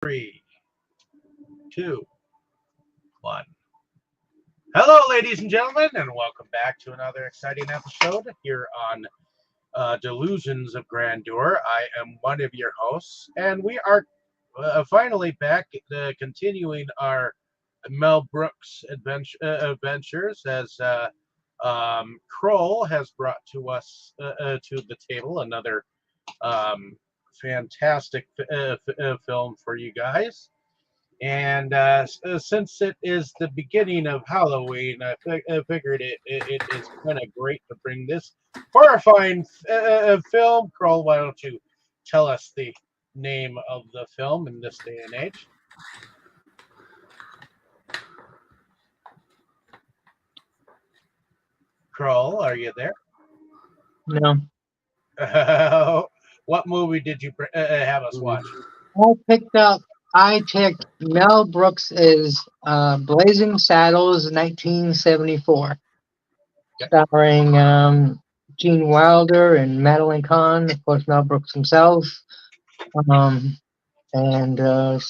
Three, two, one. Hello, ladies and gentlemen, and welcome back to another exciting episode here on Delusions of Grandeur. I am one of your hosts, and we are finally back continuing our Mel Brooks adventures as Kroll has brought to us to the table another fantastic film for you guys. And since it is the beginning of Halloween, I figured it is kind of great to bring this horrifying film. Kroll, why don't you tell us the name of the film in this day and age? Kroll, are you there? No. What movie did you have us watch? I picked Mel Brooks' Blazing Saddles 1974, starring Gene Wilder and Madeline Kahn, of course, Mel Brooks himself, and a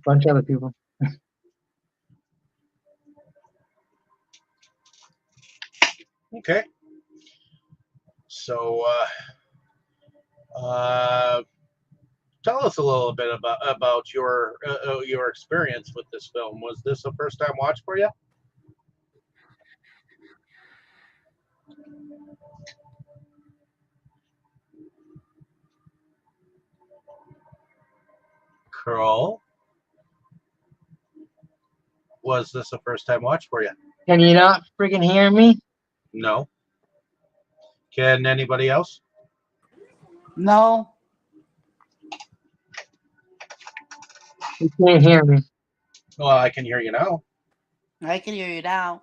bunch of other people. Okay. So, tell us a little bit about your experience with this film. Was this a first time watch for you? Kroll, was this a first time watch for you? Can you not freaking hear me? No. Can anybody else? No. You can't hear me. Well, I can hear you now. I can hear you now.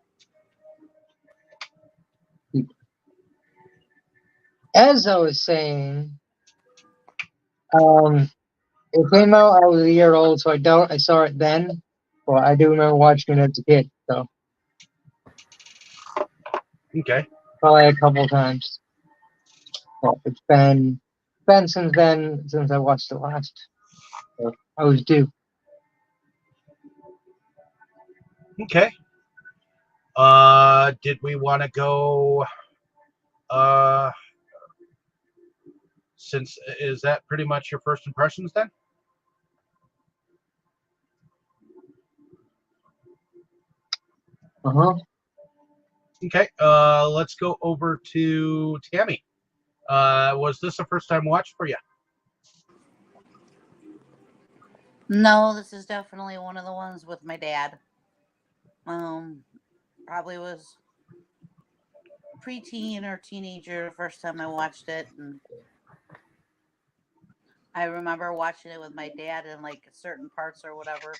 As I was saying, it came out, I was a year old, so I saw it then, but I do remember watching it as a kid, so. Okay. Probably a couple times. Well, it's been since then, since I watched it last. So I was due. Okay. Did we want to go? Since is that pretty much your first impressions then? Okay. Let's go over to Tammy. Was this a first time watch for you? No, this is definitely one of the ones with my dad. Probably was preteen or teenager the first time I watched it, and I remember watching it with my dad in like certain parts or whatever.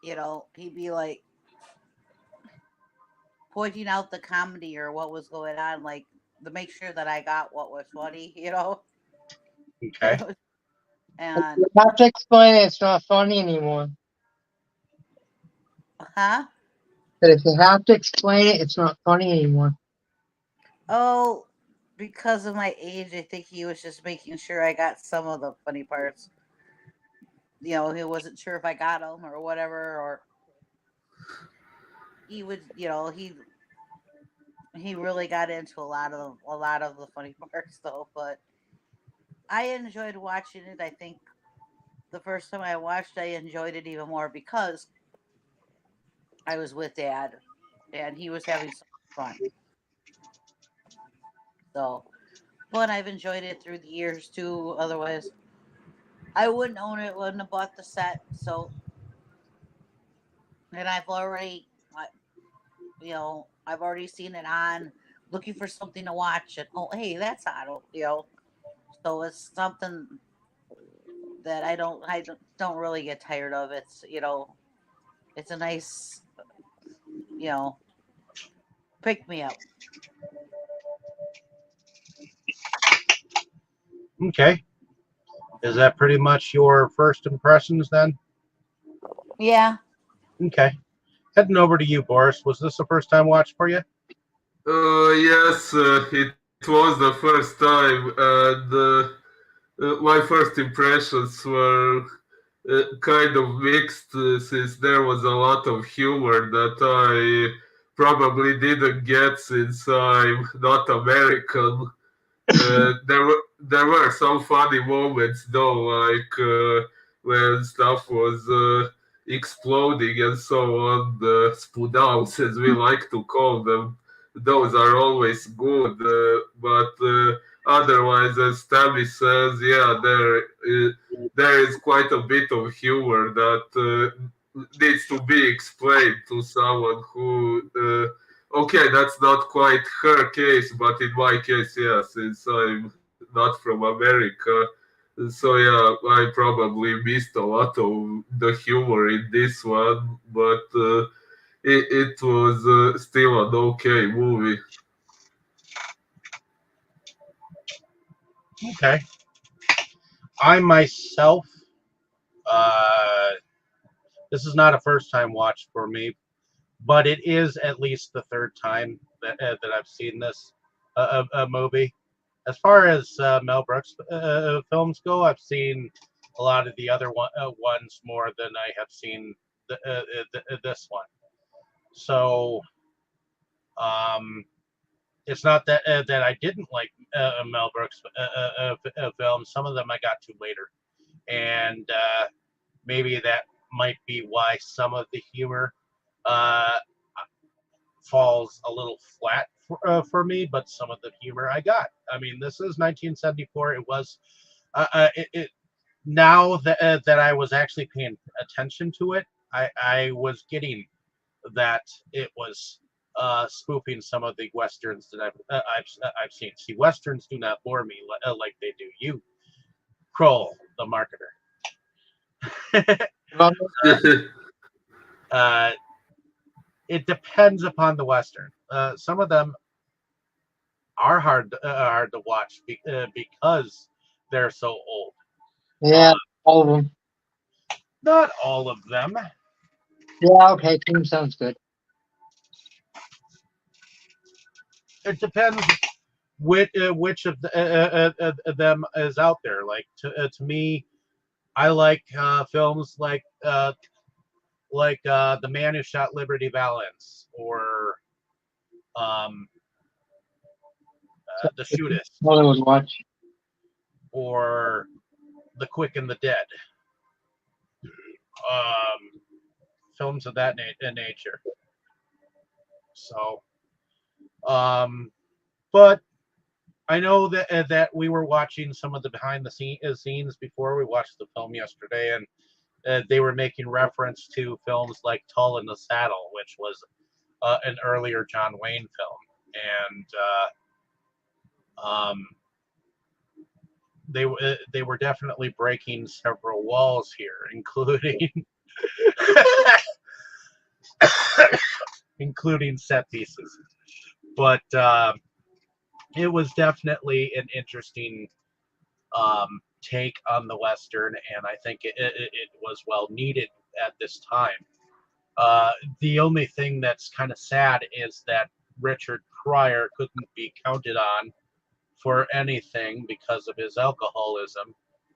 You know, he'd be like pointing out the comedy or what was going on, like to make sure that I got what was funny, you know. Okay. And you have to explain it, it's not funny anymore. huh? But if you have to explain it, it's not funny anymore. Oh, because of my age, I think he was just making sure I got some of the funny parts. You know, he wasn't sure if I got them or whatever, or he would, you know, he really got into a lot of the funny parts though. But I enjoyed watching it. I think the first time I watched, I enjoyed it even more because I was with Dad, and he was having so much fun. So, but I've enjoyed it through the years too. Otherwise, I wouldn't own it. Wouldn't have bought the set. So, and I've already, you know, I've already seen it on, looking for something to watch. And oh, hey, that's on. You know, so it's something that I don't really get tired of. It's, you know, it's a nice, you know, pick me up. Okay. Is that pretty much your first impressions then? Yeah. Okay. Heading over to you, Boris. Was this a first time watch for you? Yes, it was the first time, and my first impressions were kind of mixed since there was a lot of humor that I probably didn't get since I'm not American. There were some funny moments though, like when stuff was exploding and so on. The spunouts, as we like to call them, those are always good. But otherwise, as Tammy says, yeah, there is quite a bit of humor that needs to be explained to someone who. Okay, that's not quite her case, but in my case, yeah, since I'm not from America, so yeah, I probably missed a lot of the humor in this one, but it was still an okay movie. Okay. I myself, uh, this is not a first time watch for me, but it is at least the third time that I've seen this movie. As far as Mel Brooks films go, I've seen a lot of the other ones more than I have seen this one. So it's not that I didn't like Mel Brooks films. Some of them I got to later, and maybe that might be why some of the humor uh, falls a little flat for me, but some of the humor I got. I mean, this is 1974. It was now that I was actually paying attention to it, I was getting that it was spoofing some of the westerns that I've seen. See, westerns do not bore me like they do you, Kroll, the marketer. Well, uh, it depends upon the western. Some of them are hard to watch because they're so old. yeah, all of them. Not all of them. Yeah, okay, team sounds good. It depends which of them is out there. Like to me, I like films like The Man Who Shot Liberty Valance or um, So, The Shootist Hollywood watch. or The Quick and the Dead. Films of that nature. So, but I know that we were watching some of the behind the scenes before we watched the film yesterday, and they were making reference to films like Tull in the Saddle, which was an earlier John Wayne film, and um, they were definitely breaking several walls here, including including set pieces. But it was definitely an interesting take on the Western, and I think it was well needed at this time. The only thing that's kind of sad is that Richard Pryor couldn't be counted on for anything because of his alcoholism,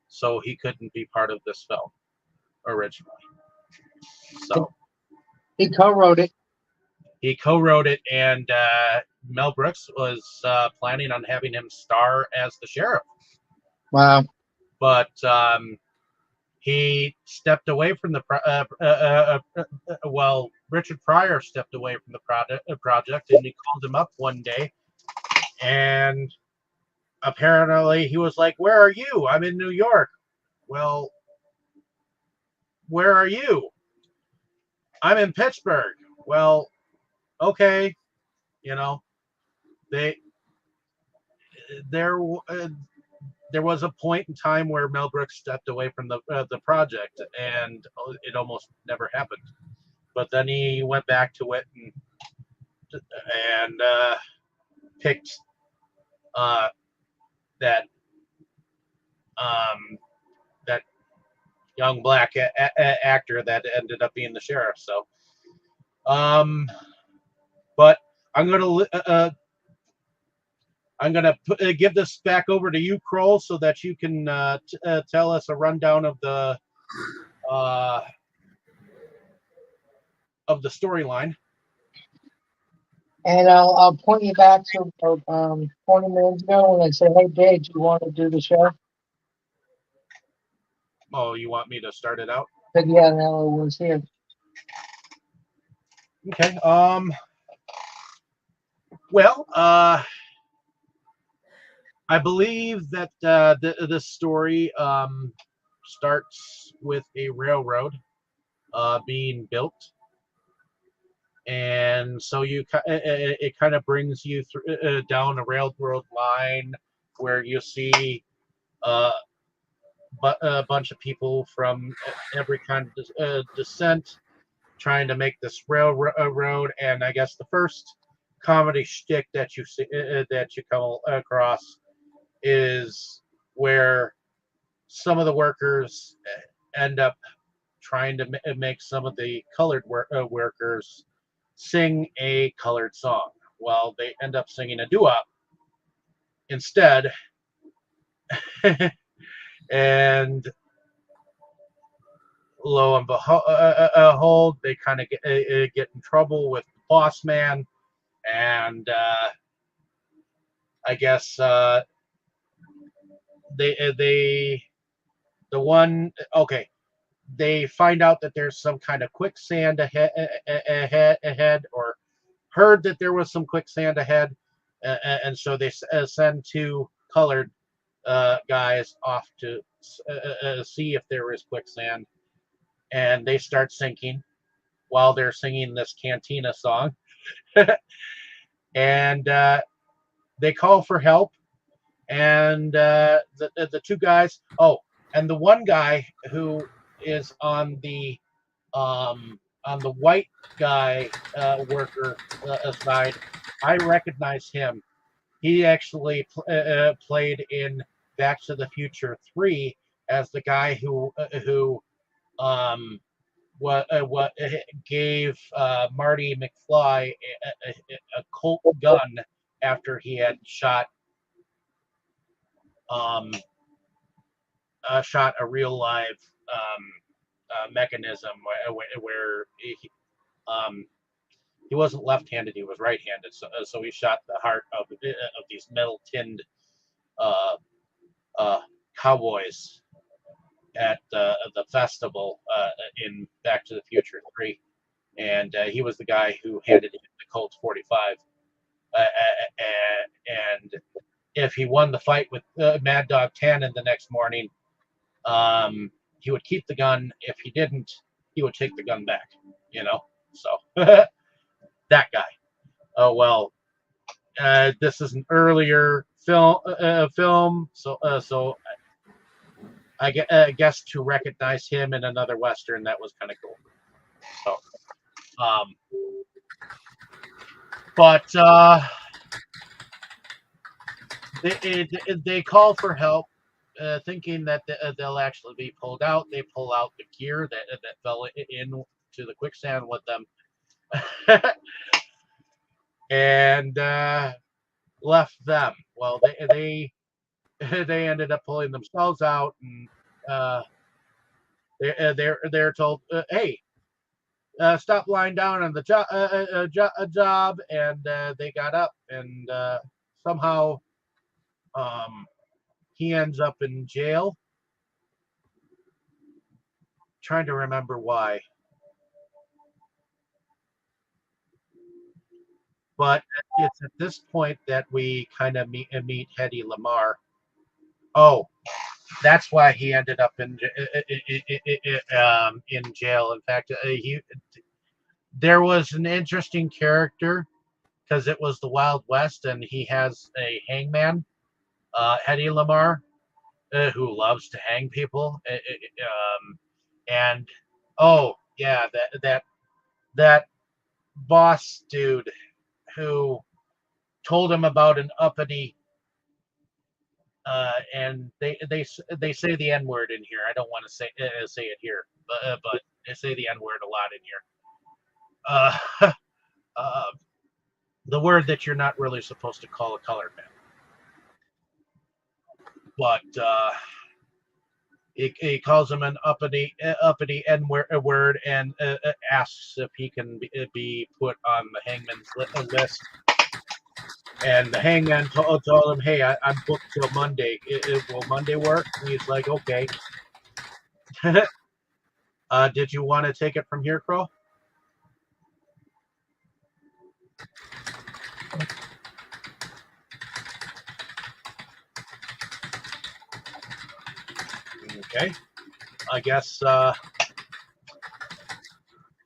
so he couldn't be part of this film originally. So He co-wrote it. he co-wrote it, and Mel Brooks was planning on having him star as the sheriff, Wow. but he stepped away from the well, Richard Pryor stepped away from the project, and he called him up one day, and apparently he was like, "Where are you? I'm in New York." Well, where are you? I'm in Pittsburgh. Well, okay, you know, they there there was a point in time where Mel Brooks stepped away from the project, and it almost never happened. But then he went back to it and picked uh, that um, that young black actor that ended up being the sheriff. So, um, but I'm gonna give this back over to you, Kroll, so that you can tell us a rundown of the uh, of the storyline. And I'll point you back to about 20 minutes ago when I said, "Hey, Dave, do you want to do the show?" Oh, you want me to start it out? But yeah, no, it was here. Okay. Well, I believe that the story starts with a railroad being built, and so it kind of brings you through down a railroad line where you see uh, a bunch of people from every kind of descent trying to make this railroad. And I guess the first comedy shtick that you see that you come across is where some of the workers end up trying to make some of the colored workers sing a colored song. Well, they end up singing a doo-wop instead, and lo and behold, they kind of get in trouble with the boss man, and I guess they the one okay they find out that there's some kind of quicksand ahead, or heard that there was some quicksand ahead, and so they send two colored guys off to see if there is quicksand, and they start sinking while they're singing this cantina song, and they call for help, and the two guys, oh, and the one guy who is on the white guy worker side, I recognize him. He actually played in Back to the Future 3 as the guy who um, what gave Marty McFly a Colt gun after he had um, shot a real live mechanism where he wasn't left-handed; he was right-handed. So he shot the heart of these metal tinned uh, uh, cowboys at the festival in Back to the Future 3, and he was the guy who handed him the Colt 45. And if he won the fight with Mad Dog Tannen the next morning, he would keep the gun. If he didn't, he would take the gun back. So that guy. Oh well, this is an earlier film, so I guess to recognize him in another western, that was kind of cool. So, but they call for help, thinking that they'll actually be pulled out. They pull out the gear that fell into the quicksand with them, and left them. Well, they they ended up pulling themselves out, and they're told, "Hey, stop lying down on the job," and they got up, and somehow he ends up in jail. Trying to remember why, but it's at this point that we kind of meet Hedy Lamarr. Oh, that's why he ended up in jail. In fact, there was an interesting character because it was the Wild West, and he has a hangman, Hedy Lamarr, who loves to hang people, and oh yeah, that boss dude who told him about an uppity. And they say the N word in here. I don't want to say it here, but they say the N word a lot in here. Uh, the word that you're not really supposed to call a colored man. But he calls him an uppity word and asks if he can be put on the hangman's list. And the hangman told him, "Hey, I'm booked till Monday. Will Monday work?" And he's like, "Okay." Did you want to take it from here, Crow? Okay. I guess.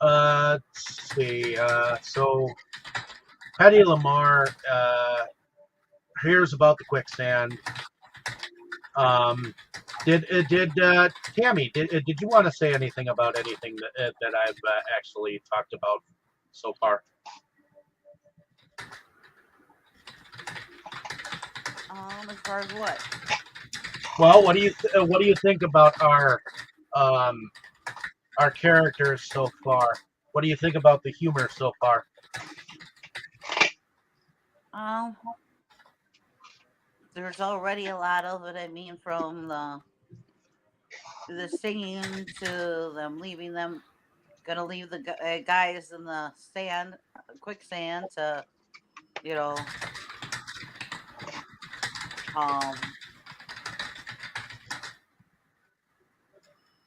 Let's see. So Patty Lamar hears about the quicksand. Did Tammy? Did you want to say anything about anything that I've actually talked about so far? As far as what? Well, what do you think about our characters so far? What do you think about the humor so far? There's already a lot of it. I mean, from the singing to them leaving them, gonna leave the guys in the sand, quicksand, to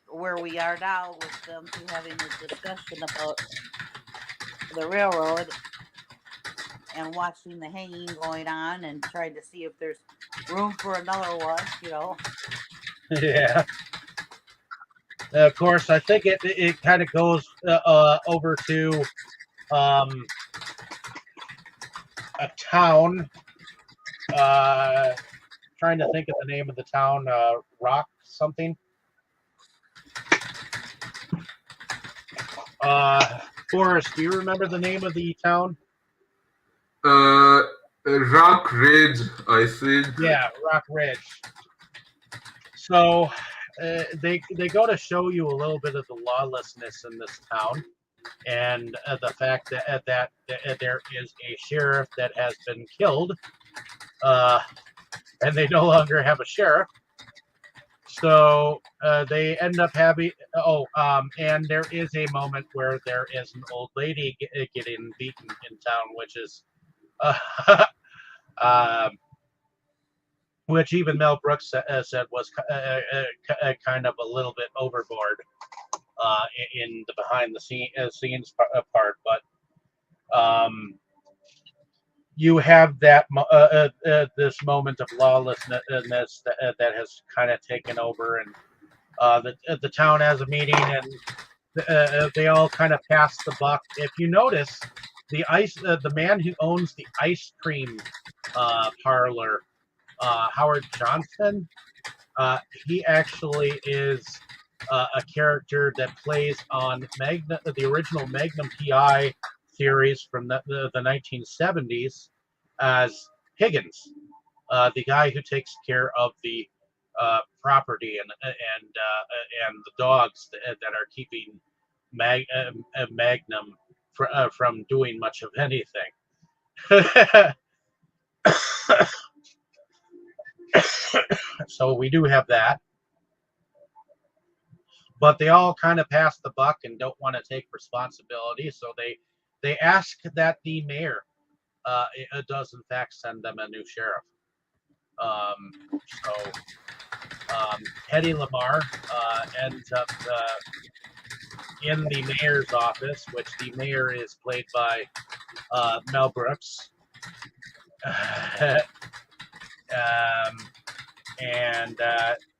where we are now with them two having this discussion about the railroad and watching the hanging going on and trying to see if there's room for another one. Yeah. Of course, I think it kind of goes over to a town. Trying to think of the name of the town. Rock something. Forrest, do you remember the name of the town? Rock Ridge, I think. Yeah, Rock Ridge. So they go to show you a little bit of the lawlessness in this town, and the fact that there is a sheriff that has been killed, and they no longer have a sheriff. So they end up having and there is a moment where there is an old lady getting beaten in town, which is which even Mel Brooks said was kind of a little bit overboard in the behind the scenes part, but you have that this moment of lawlessness that has kind of taken over, and the town has a meeting, and they all kind of pass the buck. If you notice, the man who owns the ice cream parlor, Howard Johnson, he actually is a character that plays on the original Magnum PI series from the 1970s as Higgins, the guy who takes care of the property and the dogs that are keeping Magnum from doing much of anything. So we do have that. But they all kind of pass the buck and don't want to take responsibility. So they ask that the mayor does in fact send them a new sheriff. Hedy Lamarr ends up in the mayor's office, which the mayor is played by Mel Brooks. And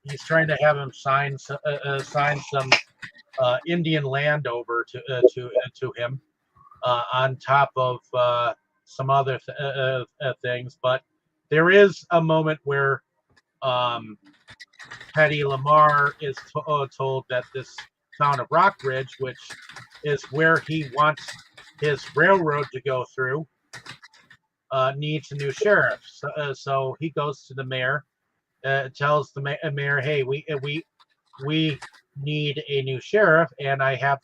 he's trying to have him sign some Indian land over to him on top of some other things. But there is a moment where Hedy Lamarr is told that this town of Rockridge, which is where he wants his railroad to go through, needs a new sheriff. So he goes to the mayor, tells the mayor, "Hey, we need a new sheriff, and I have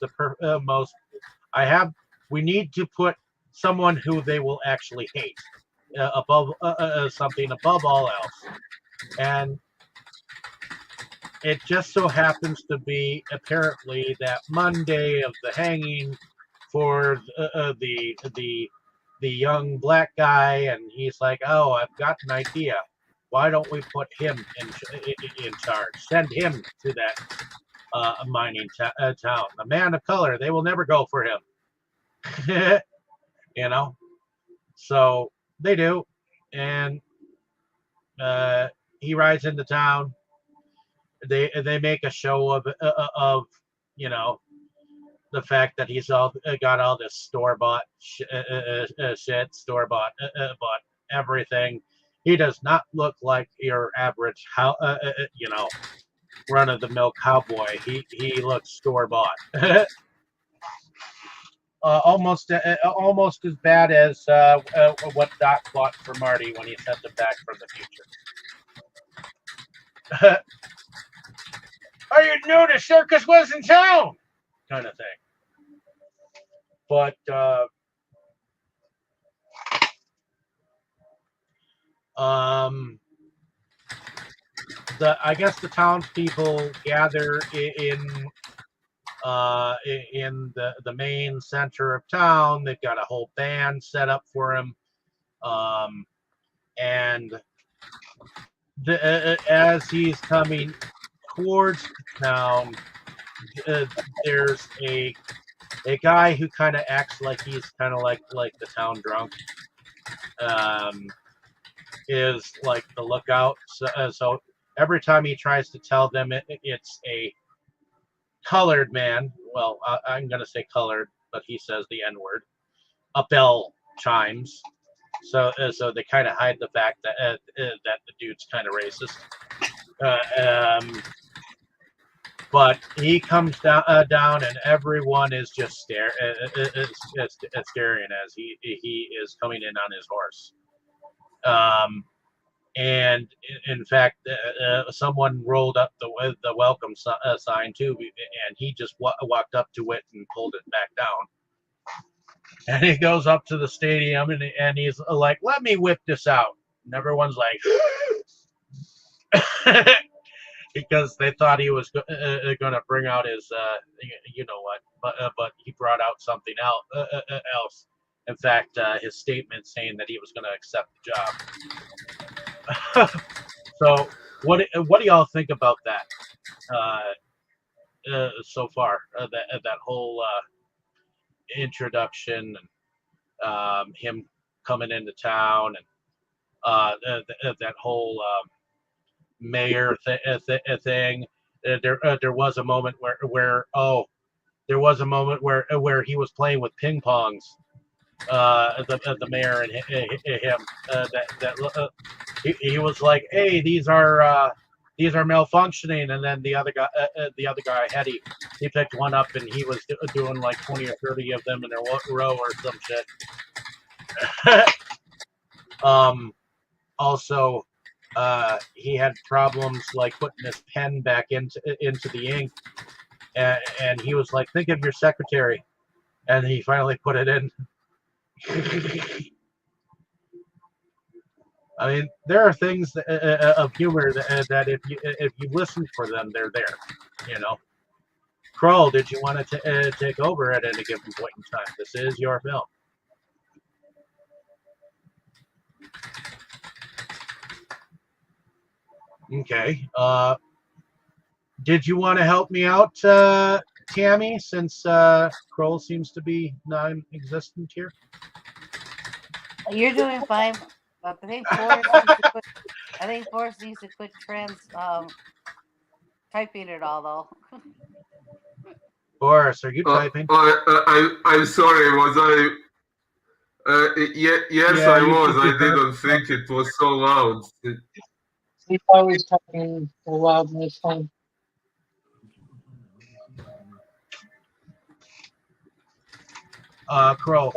we need to put someone who they will actually hate above something above all else." And it just so happens to be apparently that Monday of the hanging for the young black guy, and he's like, "Oh, I've got an idea. Why don't we put him in charge? Send him to that mining town. The man of color. They will never go for him." You know. So they do, and he rides into town. They make a show of you know the fact that he's all got all this store bought shit, store bought bought everything. He does not look like your average run of the mill cowboy. He looks store bought. Almost as bad as what Doc bought for Marty when he sent him back from the future. I didn't know the circus was in town, kind of thing. But I guess the townspeople gather in the main center of town. They've got a whole band set up for him, and as he's coming towards the town, there's a guy who kind of acts like he's kind of like the town drunk. Is like the lookout. So every time he tries to tell them it's a colored man, well, I'm going to say colored, but he says the N-word, a bell chimes. So they kind of hide the fact that the dude's kind of racist. But he comes down, and everyone is just staring as he is coming in on his horse. And in fact, someone rolled up the welcome sign too, and he just walked up to it and pulled it back down. And he goes up to the stadium, and he's like, "Let me whip this out." And everyone's like, because they thought he was going to bring out his, you know what, but he brought out something else. In fact, his statement saying that he was going to accept the job. So, what do y'all think about that so far? That whole introduction, and him coming into town, and that whole mayor thing. There was a moment where he was playing with ping pongs. The mayor and him. He was like, "Hey, these are malfunctioning," and then the other guy, Hetty, he picked one up and he was doing like 20 or 30 of them in a row or some shit. Also, he had problems like putting his pen back into the ink, and he was like, "Think of your secretary," and he finally put it in. I mean, there are things of humor that if you listen for them, they're there. You know. Kroll, did you want to take over at any given point in time? This is your film. Okay. Did you want to help me out, Tammy, since Kroll seems to be non-existent here? You're doing fine. I think Forrest needs to quit typing it all though. Forrest, are you typing? I'm sorry. Was I? Yes, Yeah, I you was. should I be didn't think it was so loud. He's always talking so loud on his phone. Kroll,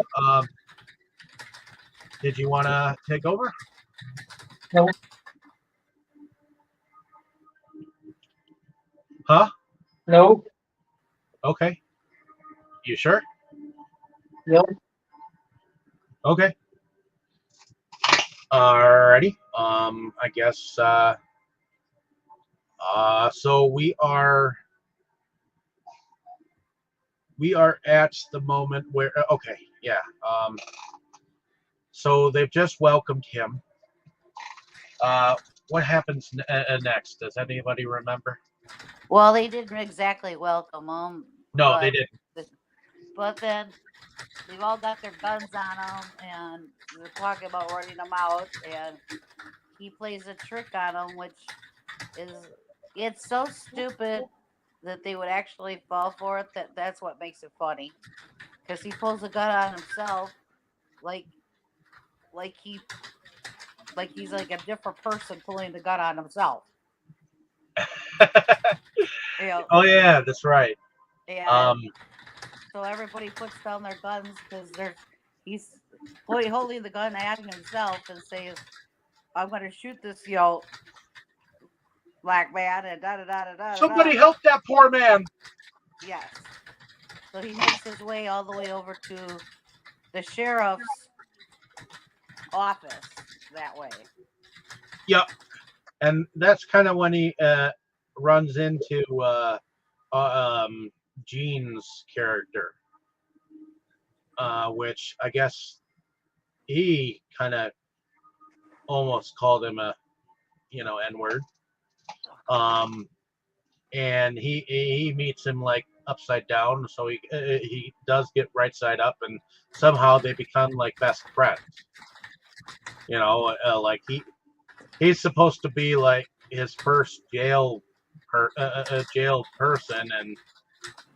did you want to take over? No, Huh? no, Okay. You sure? no. Okay. Alrighty. I guess So we are at the moment where okay, yeah. So they've just welcomed him. What happens next? Does anybody remember? Well, they didn't exactly welcome him, No, they didn't. but then they've all got their guns on them, and they're talking about running them out, and he plays a trick on them, which is it's so stupid that they would actually fall for it. That's what makes it funny, because he pulls a gun on himself, like like he like he's like a different person pulling the gun on himself. You know, Oh yeah, that's right. and so everybody puts down their guns because he's holding the gun at himself and says, "I'm going to shoot this black man," and da da da da da. Somebody help that poor man. Yes. So he makes his way all the way over to the sheriff's office that way. Yep. And that's kind of when he runs into Gene's character, which I guess he kind of almost called him a N-word. And he meets him like upside down, so he does get right side up, and somehow they become like best friends. Like he's supposed to be like his first jail person, and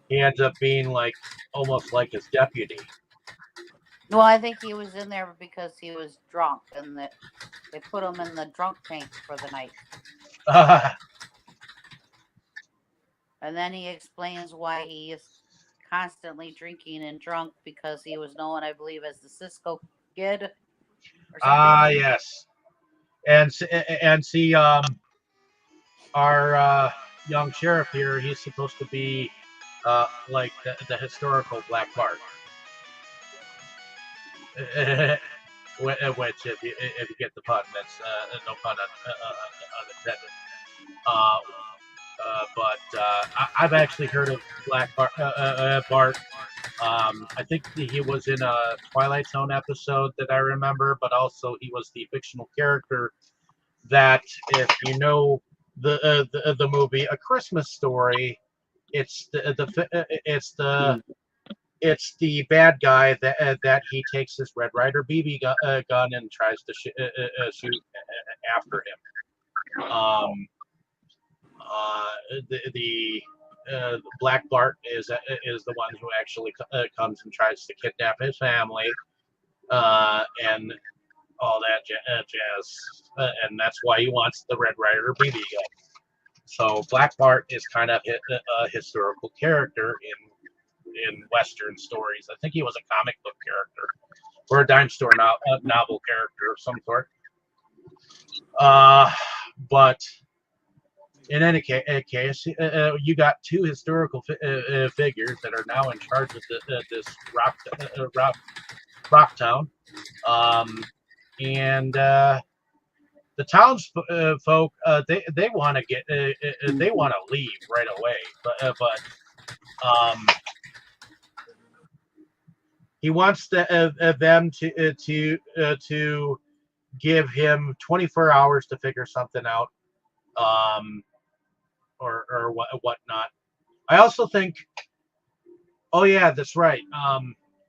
he ends up being like almost like his deputy. Well, I think he was in there because he was drunk, and that they put him in the drunk tank for the night. And then he explains why he is constantly drinking and drunk, because he was known, I believe, as the Cisco Kid. Yes. And see, our young sheriff here, he's supposed to be like the historical Black Bart. Which, if you get the pun, that's no pun unintended. But I've actually heard of Black Bart. I think he was in a Twilight Zone episode that I remember, but also he was the fictional character that, if you know the movie A Christmas Story, it's the bad guy that he takes his Red Ryder BB gun and tries to shoot after him. The Black Bart is the one who actually comes and tries to kidnap his family, and all that jazz, and that's why he wants the Red Ryder BB gun. So Black Bart is kind of a historical character in Western stories. I think he was a comic book character or a dime store novel character of some sort. But in any case, you got two historical figures that are now in charge of this rock town, and the townsfolk they want to they want to leave right away, but he wants them to give him 24 hours to figure something out, or whatnot. I also think, oh yeah, that's right.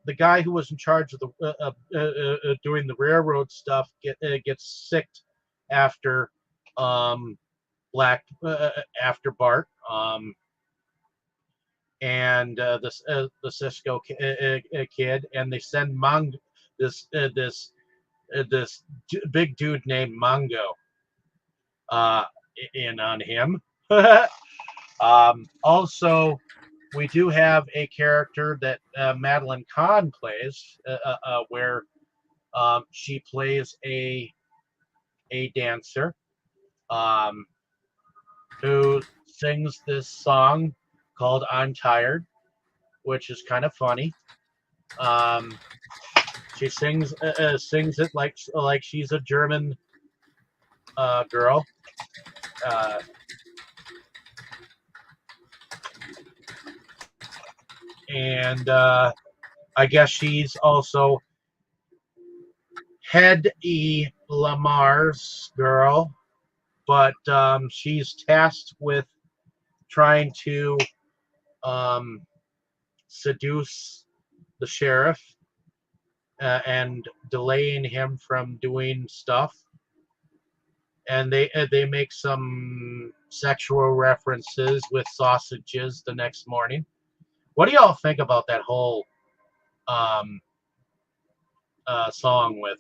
The guy who was in charge of the doing the railroad stuff gets sick after after Bart, and the Cisco kid, and they send this big dude named Mongo in on him. Also, we do have a character that Madeline Kahn plays, where she plays a dancer who sings this song called "I'm Tired," which is kind of funny. She sings it like she's a German girl. and I guess she's also Hedy Lamar's girl, but she's tasked with trying to um, seduce the sheriff and delaying him from doing stuff. And they make some sexual references with sausages the next morning. What do y'all think about that whole um, song with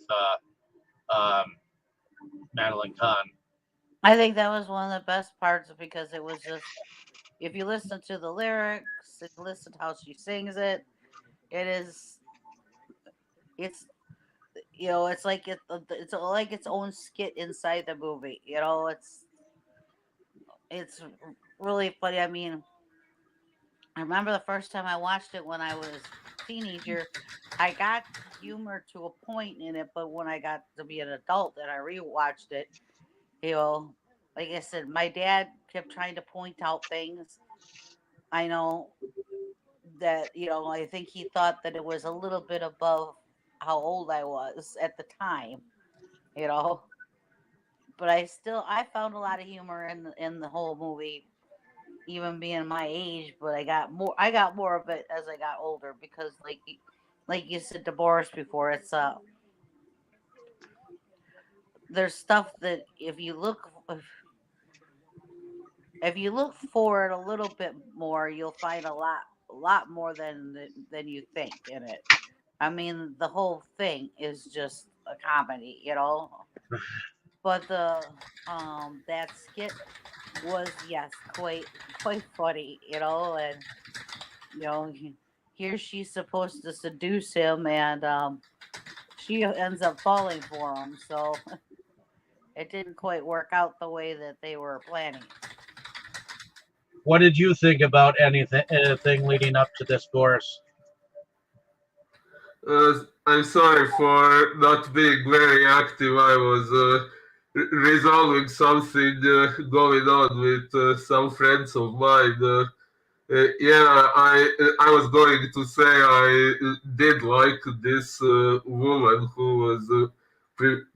Madeline Kahn? I think that was one of the best parts because it was just, if you listen to the lyrics, if you listen to how she sings it, it is, it's, it's like it's like its own skit inside the movie. It's really funny. I mean, I remember the first time I watched it when I was a teenager. I got humor to a point in it, but when I got to be an adult and I rewatched it, you know, like I said, my dad kept trying to point out things. I know that, I think he thought that it was a little bit above how old I was at the time, you know. But I found a lot of humor in the whole movie, even being my age. But I got more of it as I got older because, like you said to Boris before, it's there's stuff that if you look for it a little bit more, you'll find a lot more than you think in it. I mean, the whole thing is just a comedy. But the that skit was, yes, quite funny. And you know here she's supposed to seduce him, and she ends up falling for him. So it didn't quite work out the way that they were planning. What did you think about anything leading up to this, Boris? I'm sorry for not being very active. I was resolving something going on with some friends of mine. Yeah, I was going to say I did like this woman who was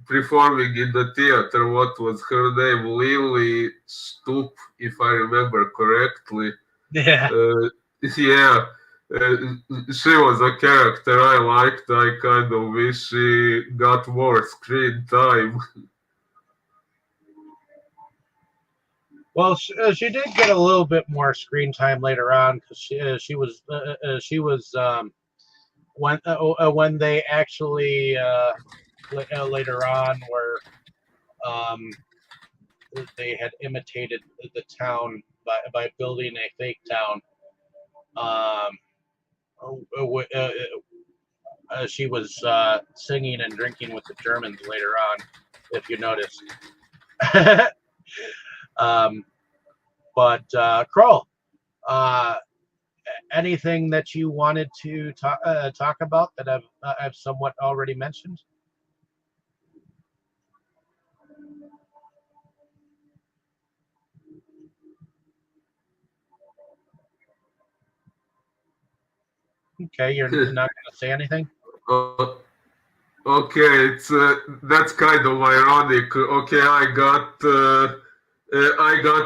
performing in the theater. What was her name? Lily Stoop, if I remember correctly. Yeah. Uh, yeah, uh, she was a character I liked. I kind of wish she got more screen time. Well, she did get a little bit more screen time later on because she was when they actually later on were um, they had imitated the town by building a fake town. Um, she was singing and drinking with the Germans later on, if you noticed. um, but Kroll, uh, anything that you wanted to talk about that I've somewhat already mentioned? Okay, you're not going to say anything? Uh, okay, it's that's kind of ironic. Okay, I got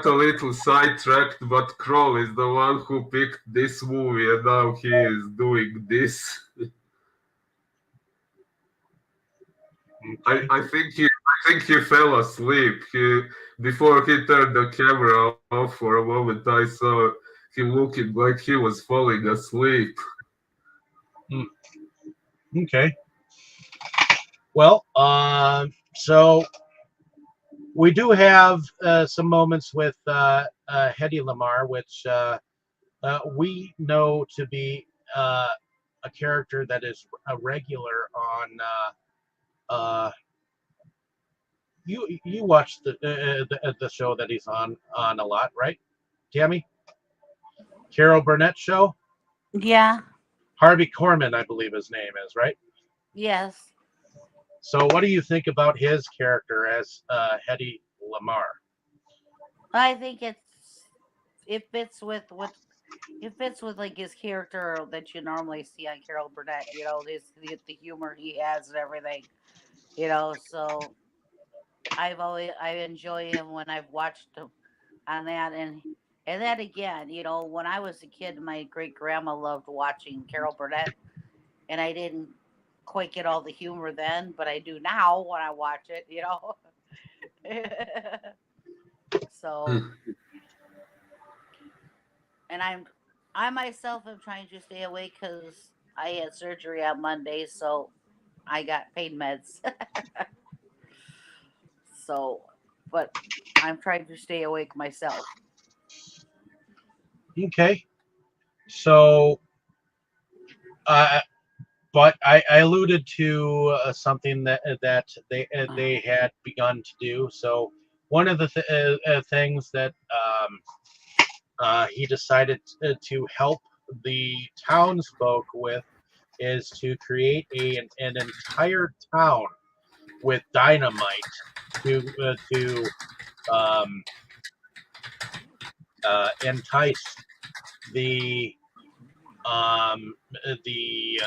a little sidetracked, but Kroll is the one who picked this movie, and now he is doing this. Okay. I think he fell asleep. Before he turned the camera off for a moment, I saw him looking like he was falling asleep. Okay. Well, so we do have some moments with Hedy Lamar, which we know to be a character that is a regular on. Uh, you watch the show that he's on a lot, right, Tammy? Carol Burnett show. Yeah. Harvey Korman, I believe his name is, right? Yes. So, what do you think about his character as Hedy Lamar? I think it fits with what it fits with like his character that you normally see on Carol Burnett. You know, the humor he has and everything. You know, so I enjoy him when I've watched him on that. And that again, you know, when I was a kid, my great grandma loved watching Carol Burnett, and I didn't quite get all the humor then, but I do now when I watch it. You know, so and I myself am trying to stay awake because I had surgery on Monday, so I got pain meds. So, but I'm trying to stay awake myself. Okay. So, uh, but I alluded to something that they had begun to do. So, one of the things that he decided to help the townsfolk with is to create an entire town with dynamite to um, entice the um, the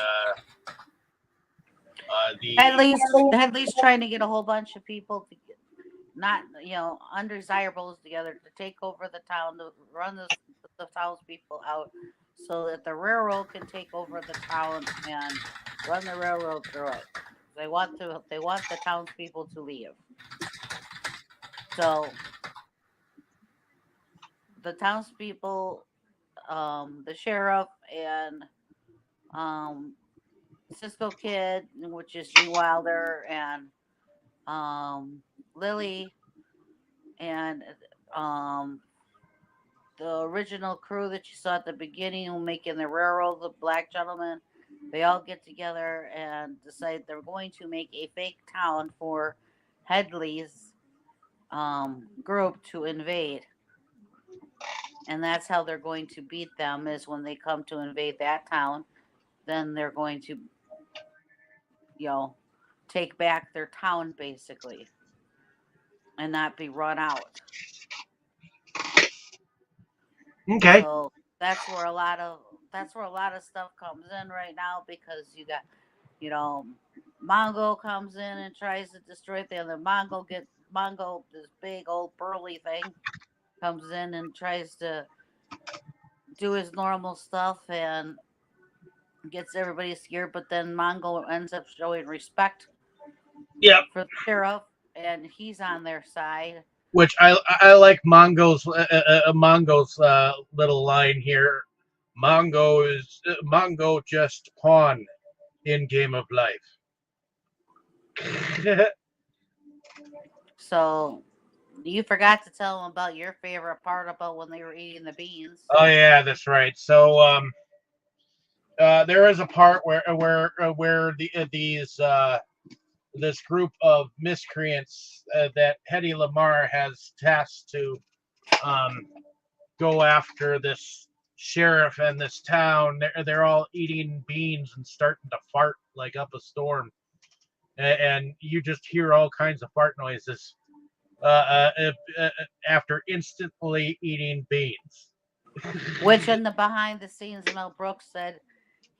At the least, at least trying to get a whole bunch of people to get, not undesirables together to take over the town to run the townspeople out, so that the railroad can take over the town and run the railroad through it. They want the townspeople to leave. So the townspeople, the sheriff and um, Cisco Kid, which is Gene Wilder, and Lily, and um, the original crew that you saw at the beginning who making the railroad, the black gentlemen, they all get together and decide they're going to make a fake town for Headley's group to invade. And that's how they're going to beat them, is when they come to invade that town. Then they're going to, you know, take back their town basically and not be run out. okay. So that's where a lot of stuff comes in right now, because you got, you know, Mongo comes in and tries to destroy the other Mongo, this big old burly thing, comes in and tries to do his normal stuff and gets everybody scared, but then Mongo ends up showing respect Yep. for the sheriff, and he's on their side. Which I like Mongo's little line here. Mongo just pawn in game of life. So you forgot to tell them about your favorite part about when they were eating the beans. Oh yeah, that's right. So there is a part where these this group of miscreants that Hedy Lamarr has tasked to um, go after this sheriff and this town. They're all eating beans and starting to fart like up a storm, and you just hear all kinds of fart noises after instantly eating beans. Which in the behind the scenes, Mel Brooks said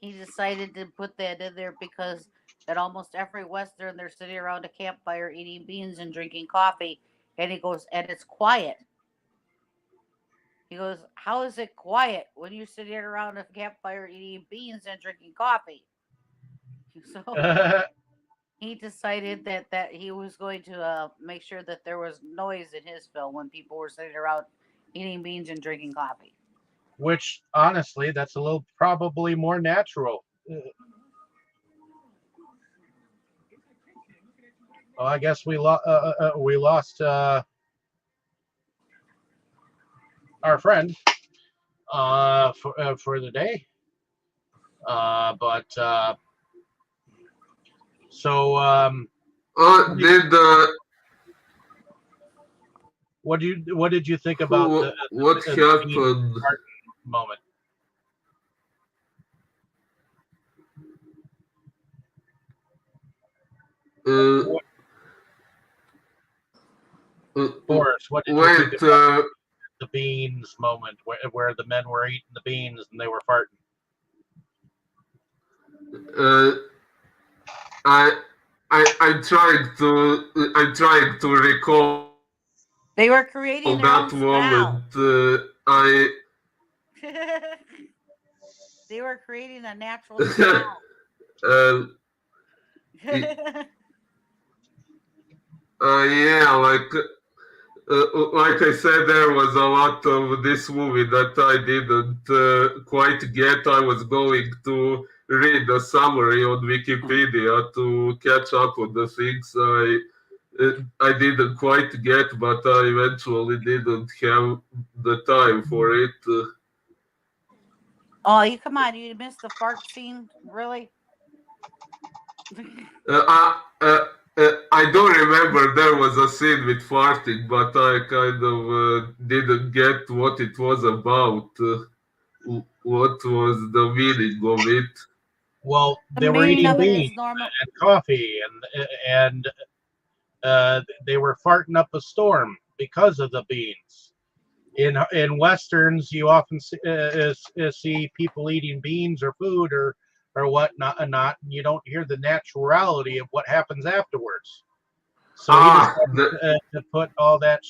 he decided to put that in there because at almost every Western they're sitting around a campfire eating beans and drinking coffee. And he goes, and it's quiet. He goes, how is it quiet when you're sitting around a campfire eating beans and drinking coffee? So he decided that he was going to make sure that there was noise in his film when people were sitting around eating beans and drinking coffee. Which honestly, that's a little probably more natural. Well, I guess we lost our friend for the day. But so Did what did you think about what the bean happened? moment? Uh, Boris, what did you think Wait, about? the beans moment where the men were eating the beans and they were farting? I I'm trying to recall They were creating their that own smell. moment. I They were creating a natural smell. uh, yeah, like I said, there was a lot of this movie that I didn't quite get. I was going to read a summary on Wikipedia to catch up on the things I didn't quite get, but I eventually didn't have the time for it. Oh, you come on! You missed the fart scene, really? I don't remember there was a scene with farting, but I kind of didn't get what it was about. What was the meaning of it? Well, The they were meaning eating of it beans is normal. and coffee, and they were farting up a storm because of the beans. In westerns, you often see people eating beans or food or whatnot, and not, and you don't hear the naturality of what happens afterwards. So he Ah, decided to put all that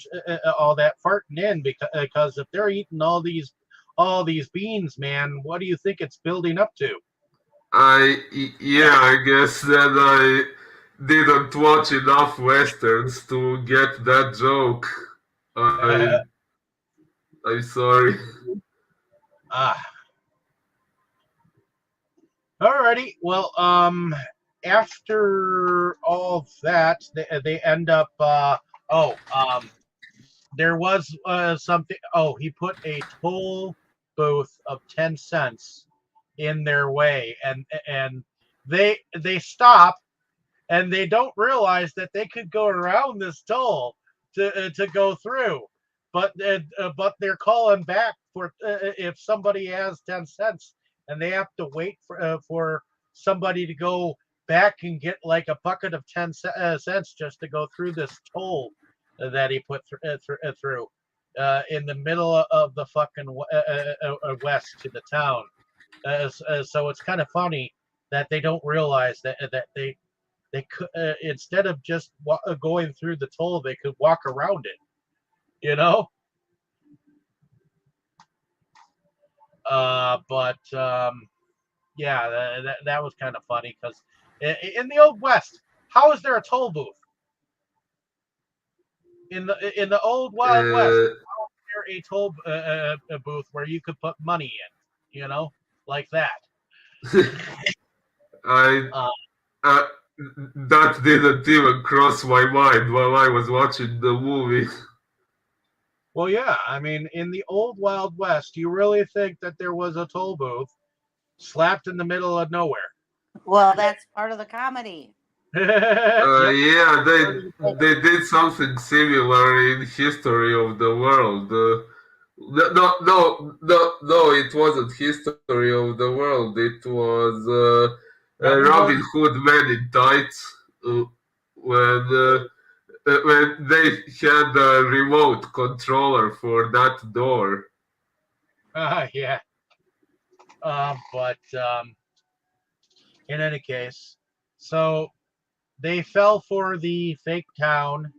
farting in because if they're eating all these beans, man, what do you think it's building up to? yeah, I guess that I didn't watch enough westerns to get that joke. I I'm sorry. Ah, alrighty. Well, after all that, they end up. There was something. Oh, he put a toll booth of 10 cents in their way, and they stop and they don't realize that they could go around this toll to go through, but they're calling back for if somebody has 10 cents, and they have to wait for somebody to go back and get like a bucket of 10 cents just to go through this toll that he put through in the middle of the fucking west to the town. So it's kind of funny that they don't realize that they could instead of just going through the toll, they could walk around it. You know. But yeah, that was kind of funny because in the old west, how is there a toll booth in the old wild west? Uh, How is there a toll a booth where you could put money in? You know, like that. I Uh, uh, that didn't even cross my mind while I was watching the movie. well, yeah. I mean, in the old wild west, do you really think that there was a toll booth slapped in the middle of nowhere? Well, that's part of the comedy. Yep. Yeah, they did something similar in History of the World. No, it wasn't History of the World. It was Robin Hood. Robin Hood Men in Tights when when they had a remote controller for that door. Yeah. But in any case, so they fell for the fake town,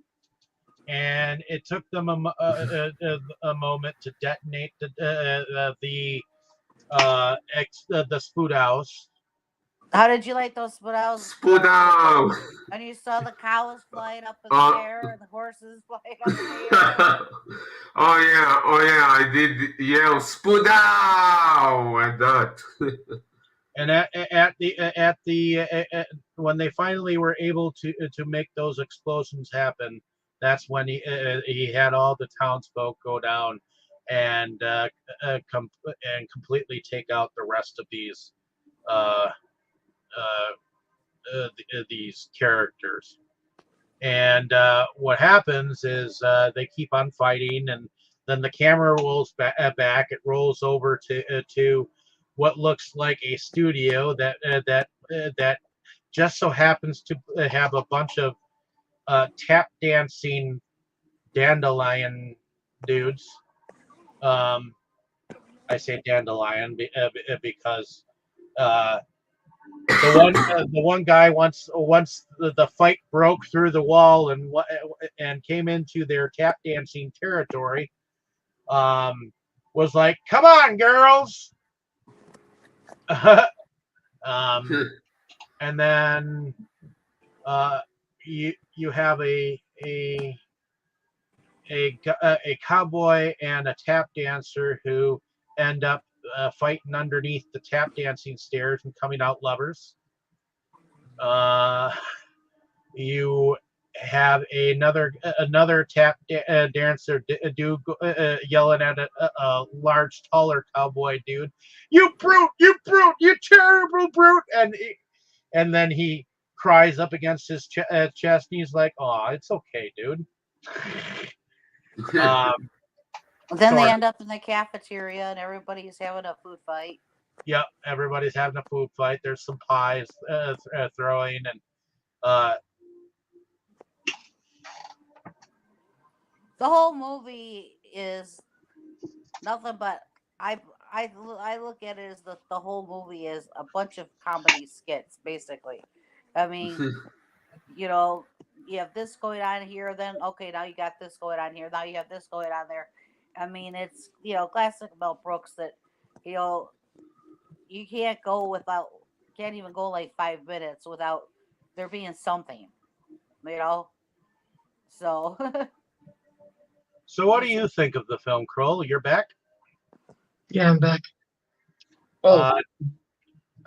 and it took them a moment to detonate the spoot house. How did you like those spoutals? Spudow! And you saw the cows flying up in the Uh, air and the horses flying up in the air. oh yeah, I did yell Spudow and that. And at the when they finally were able to make those explosions happen, that's when he had all the townsfolk go down and and completely take out the rest of these uh, these characters. And what happens is they keep on fighting, and then the camera rolls back. It rolls over to what looks like a studio that just so happens to have a bunch of tap dancing dandelion dudes I say dandelion because the one guy once the fight broke through the wall and came into their tap dancing territory, was like, "Come on, girls!" And then you have a cowboy and a tap dancer who end up fighting underneath the tap dancing stairs and coming out lovers. You have another tap dancer dude yelling at a large, taller cowboy dude, "You brute! You brute! You terrible brute!" And then he cries up against his chest, and he's like, "Oh, it's okay, dude." Then they Sort of. end up in the cafeteria and everybody's having a food fight. Yep, everybody's having a food fight. There's some pies throwing, and The whole movie is nothing but I look at it as the whole movie is a bunch of comedy skits, basically. I mean, you know, you have this going on here, then okay, now you got this going on here, now you have this going on there. I mean, it's classic Mel Brooks that you know you can't even go like 5 minutes without there being something, you know. So so what do you think of the film, Kroll? You're back. Yeah, I'm back. Oh,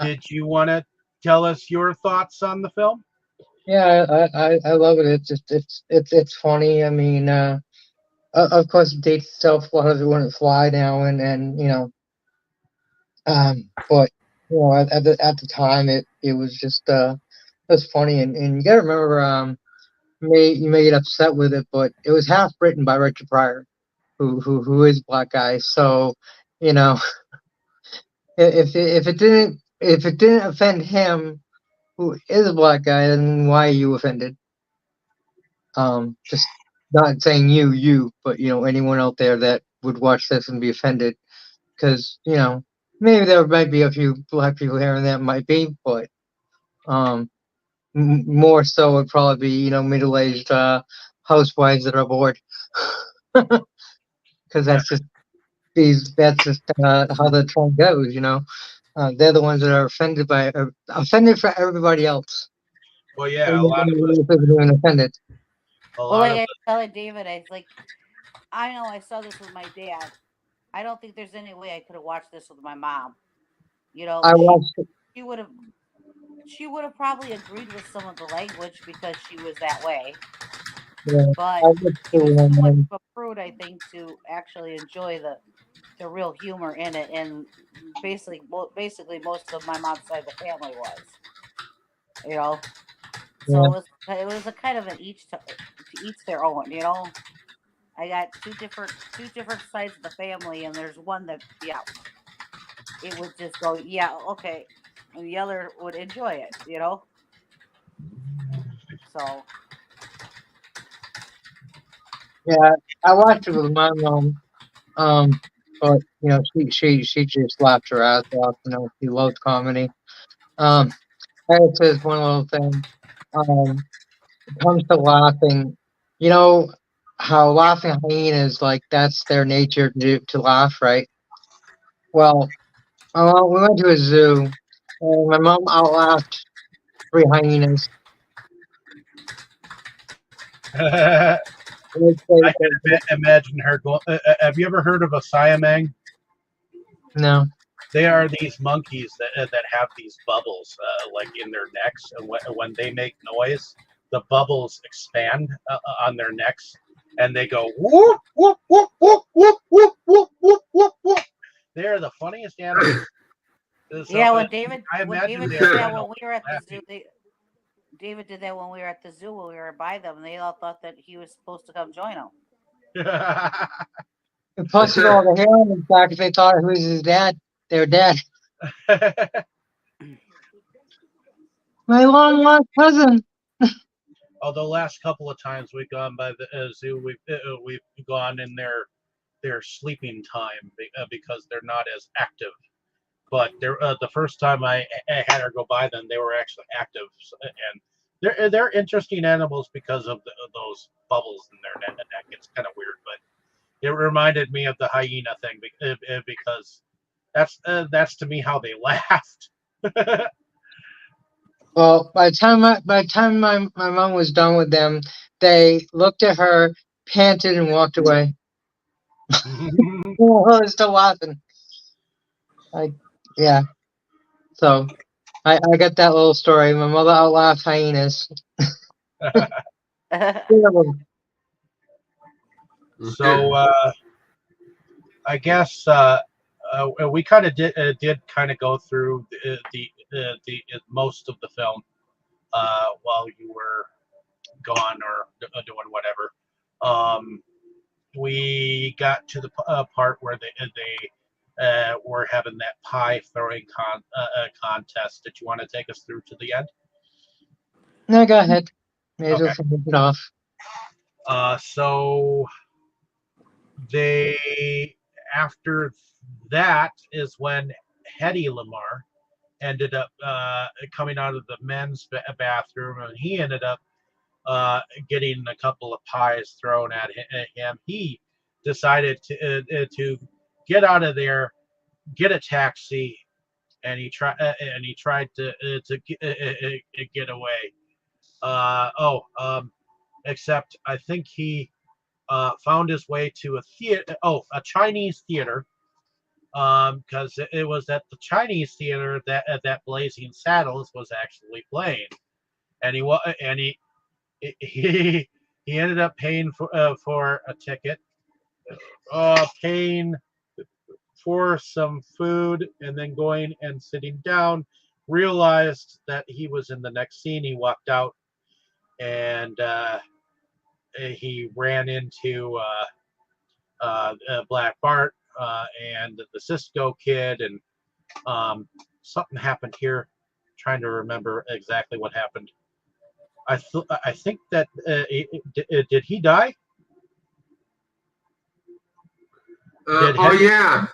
Did you want to tell us your thoughts on the film? yeah, I love it. It's funny. I mean, of course, it dates itself. A lot of it wouldn't fly now, and but at the time, it was just it was funny, and you gotta remember, you may get upset with it, but it was half written by Richard Pryor, who is a black guy. So, you know, if it didn't offend him, who is a black guy, then why are you offended? Just not saying you, but anyone out there that would watch this and be offended, because maybe there might be a few black people here and there might be, but more so would probably be middle-aged housewives that are bored, because that's just how the trend goes. They're the ones that are offended for everybody else. Well, yeah, a lot of us. Even offended. A well, lot like of I us. was telling David, I know I saw this with my dad. I don't think there's any way I could have watched this with my mom. I watched it. She would have probably agreed with some of the language because she was that way. Yeah, But I watched he was it too much when of a prude, I think, to actually enjoy the real humor in it. And basically most of my mom's side of the family was, you know. So yeah. it was a kind of an each to each their own, you know. I got two different sides of the family, and there's one that it would just go okay, and the other would enjoy it, you know. So Yeah, I watched it with my mom. But she just laughed her ass off. She loves comedy. I would say one little thing. It comes to laughing, you know how laughing hyenas, like, that's their nature to laugh, right? Well, we went to a zoo, and my mom outlaughed 3 hyenas. I I would say can imagine her going. Have you ever heard of a siamang? no. They are these monkeys that have these bubbles like in their necks, and when they make noise, the bubbles expand on their necks, and they go whoop whoop whoop whoop whoop whoop whoop whoop whoop whoop. They're the funniest animals. So, when David imagine did they're that kind when of we were at the zoo, laughing. David did that when we were at the zoo when we were by them, and they all thought that he was supposed to come join them. And plus, with all the hair on his back, if they thought it was his dad, their dad. My long lost cousin. Although last couple of times we've gone by the zoo, we've gone in their sleeping time because they're not as active. But the first time I had her go by them, they were actually active, and they're interesting animals because of those bubbles in their neck. It's kind of weird, but it reminded me of the hyena thing because that's to me how they laughed. Well, by the time my mom was done with them, they looked at her, panted, and walked away. I was still laughing. Yeah. So I got that little story. My mother outlaughed hyenas. So I guess we kind of did kind of go through the most of the film while you were gone or doing whatever. We got to the part where they were having that pie throwing contest. Did you want to take us through to the end? No, go ahead. May as well Okay. finish it off. So they after that is when Hedy Lamarr ended up coming out of the men's bathroom, and he ended up getting a couple of pies thrown at him. He decided to get out of there, get a taxi, and he tried to get away. Except I think he found his way to a theater. Oh, a Chinese theater. Because it was at the Chinese theater that Blazing Saddles was actually playing, and he he ended up paying for a ticket, paying for some food, and then going and sitting down. Realized that he was in the next scene. He walked out, and he ran into Black Bart and the Cisco Kid, and something happened here. Trying to remember exactly what happened. I think that did he die? Oh yeah.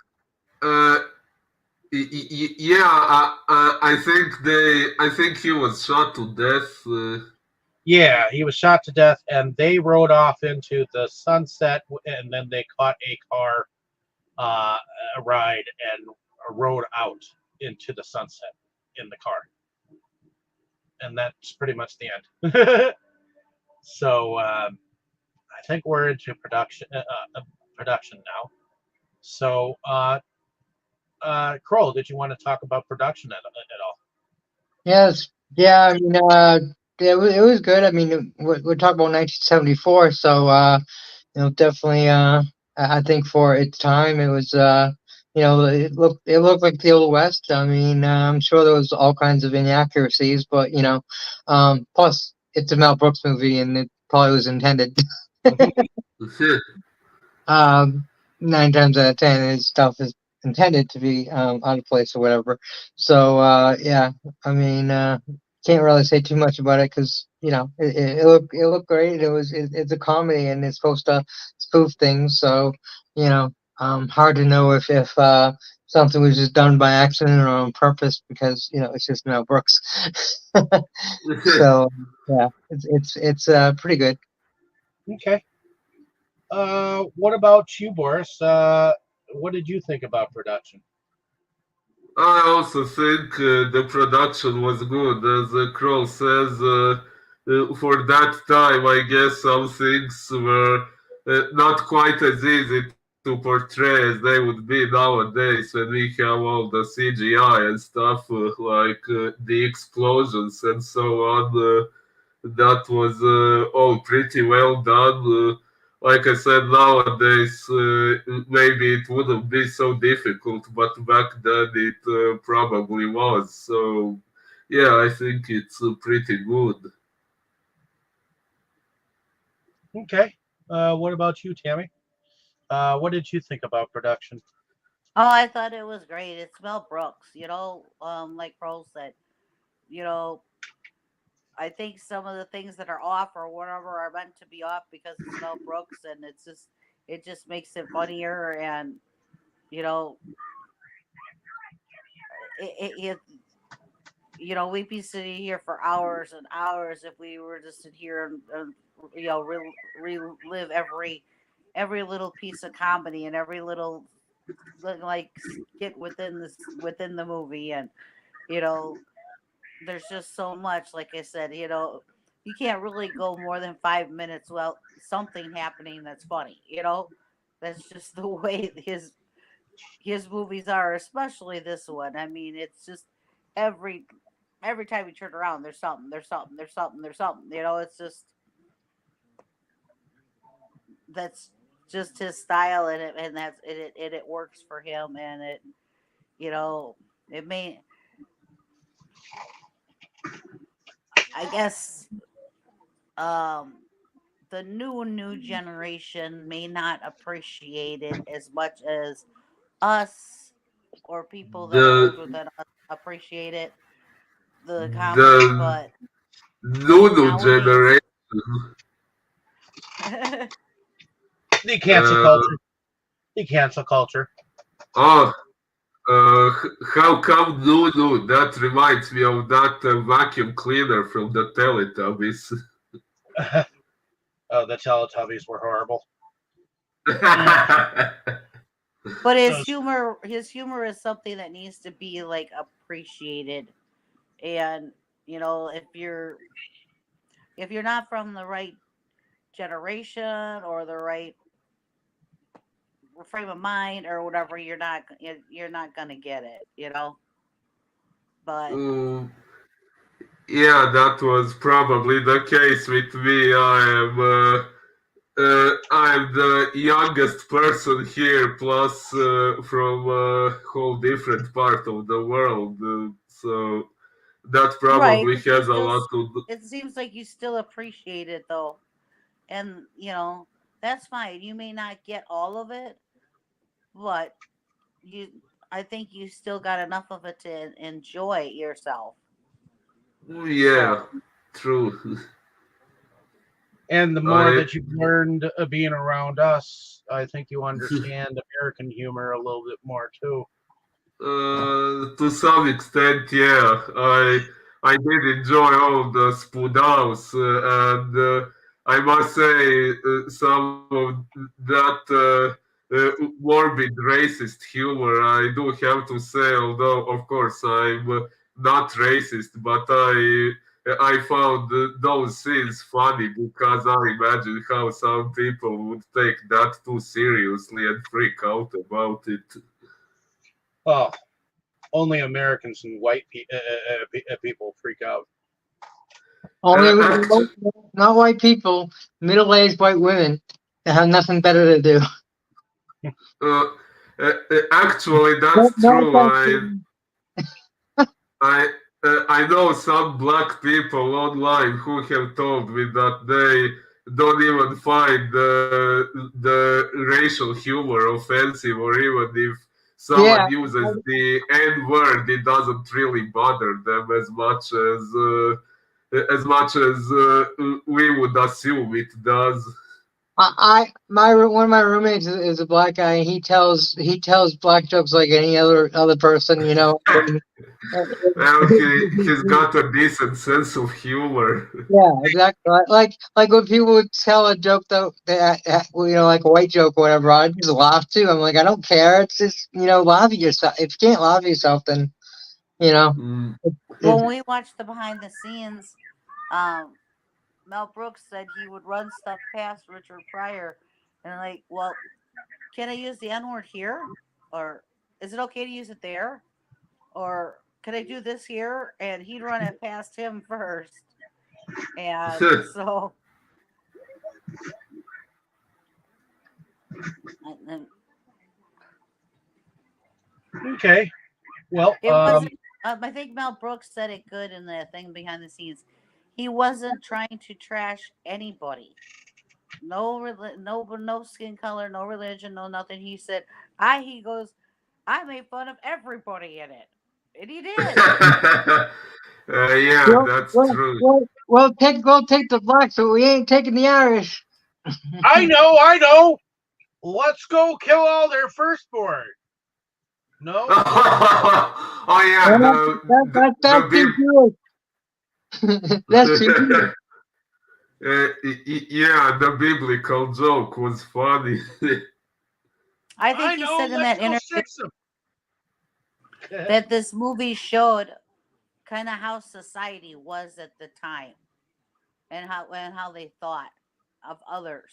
Yeah, I think he was shot to death. Yeah, he was shot to death, and they rode off into the sunset, and then they caught a car uh, ride and rode out into the sunset in the car, and that's pretty much the end. So I think we're into production now. So Kroll, did you want to talk about production at all? Yes. Yeah. I mean, it was good. I mean, we're talking about 1974, so definitely. I think for its time, it was. It looked like the old west. I mean, I'm sure there was all kinds of inaccuracies, but plus it's a Mel Brooks movie, and it probably was intended. um, 9 times out of 10, his stuff is intended to be out of place or whatever. So yeah, I mean, can't really say too much about it because it looked great. It's a comedy and it's supposed to spoof things. So hard to know if something was just done by accident or on purpose because it's just Mel Brooks. So yeah, it's pretty good. Okay. What about you, Boris? What did you think about production? I also think the production was good. As Kroll says, for that time, I guess some things were not quite as easy to portray as they would be nowadays when we have all the CGI and stuff like the explosions and so on. That was all pretty well done. Like I said, nowadays maybe it wouldn't be so difficult, but back then it probably was. So, yeah, I think it's pretty good. Okay. What about you, Tammy? What did you think about production? Oh, I thought it was great. It's Mel Brooks, like Pearl said, you know, I think some of the things that are off or whatever are meant to be off because it's Mel Brooks, and it's just it just makes it funnier, and you know, it we'd be sitting here for hours and hours if we were to sit here and relive every little piece of comedy and every little like skit within the movie, and you know, there's just so much. Like I said, you can't really go more than 5 minutes without something happening that's funny. That's just the way his movies are, especially this one. I mean, it's just every every time you turn around, there's something, there's something, there's something, there's something. It's just that's just his style, and it works for him, and you know it may. I guess um the new generation may not appreciate it as much as us or people that are The older than us appreciate it, the comedy, the but Noodle nowadays. generation. The cancel Uh, culture. The cancel culture. oh, how come Noodle? That reminds me of that vacuum cleaner from the Teletubbies. Oh, the Teletubbies were horrible. Mm, But those. his humor is something that needs to be like appreciated. And if you're not from the right generation or the right frame of mind or whatever, you're not gonna get it. But Mm, yeah, that was probably the case with me. I'm the youngest person here, plus from a whole different part of the world. So that right, probably but you has a still lot to do. it seems like you still appreciate it though. And that's fine. You may not get all of it, but you I think you still got enough of it to enjoy yourself. Yeah, So, true. And the more I that you've learned being around us, I think you understand American humor a little bit more too. To some extent, yeah. I did enjoy all the Spoodaus, and I must say some of that morbid racist humor. I do have to say, although of course I'm not racist, but I found those scenes funny because I imagine how some people would take that too seriously and freak out about it. Oh, only Americans and white people freak out. Only Actually, not white people, middle-aged white women that have nothing better to do. uh, actually, No, that's no true. offense I, I know some black people online who have told me that they don't even find the racial humor offensive, or even if yeah, someone uses the N word, it doesn't really bother them as much as we would assume it does. one of my roommates is a black guy. And he tells black jokes like any other person, Well, he's got a decent sense of humor. Yeah, exactly. Like when people would tell a joke though, like a white joke or whatever, I'd just laugh too. I'm like, I don't care. It's just laugh at yourself. If you can't laugh at yourself, then you know, Mm. it's when we watched the behind the scenes, um, Mel Brooks said he would run stuff past Richard Pryor, and like, well, can I use the N word here, or is it okay to use it there, or can I do this here? And he'd run it past him first, and so and Okay. Well, it wasn't. I think Mel Brooks said it good in the thing behind the scenes. He wasn't trying to trash anybody. No skin color, no religion, no nothing. He said, he goes, I made fun of everybody in it. And he did. Yeah, well, that's well, true. we'll take the blacks, but we ain't taking the Irish. I know. let's go kill all their firstborn. No, Oh yeah, That's too good. That's too good. yeah, the biblical joke was funny. I think I he know. said in Let's that go interview six them. that this movie showed kind of how society was at the time and how they thought of others,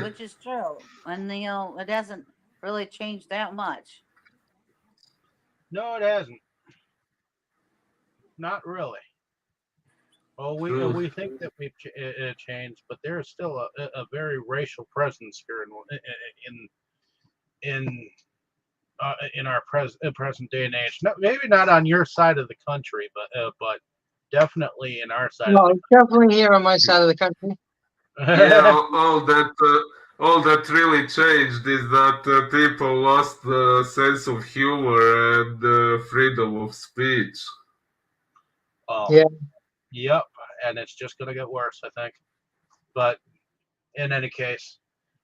which is true. And it hasn't really changed that much. No, it hasn't. Not really. Well, True. we think that we've changed, but there is still a very racial presence here in our present day and age. Maybe not on your side of the country, but definitely in our side of No, it's definitely here on my side of the country. the Yeah, country. all that really changed is that people lost the sense of humor and freedom of speech. Well, Yeah. yep, and it's just gonna get worse, I think. But in any case,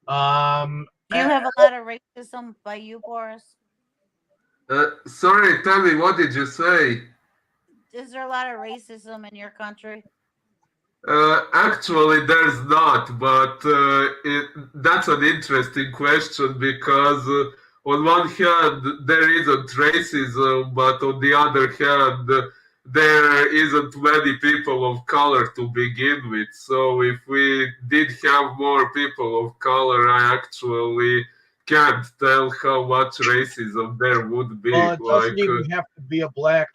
Do you have a lot of racism by you, Boris? Sorry, tell me, what did you say? Is there a lot of racism in your country? Actually, there's not, but that's an interesting question because on one hand, there isn't racism, but on the other hand, there isn't many people of color to begin with. So if we did have more people of color, I actually can't tell how much racism there would be. well, it doesn't Like, even have to be a black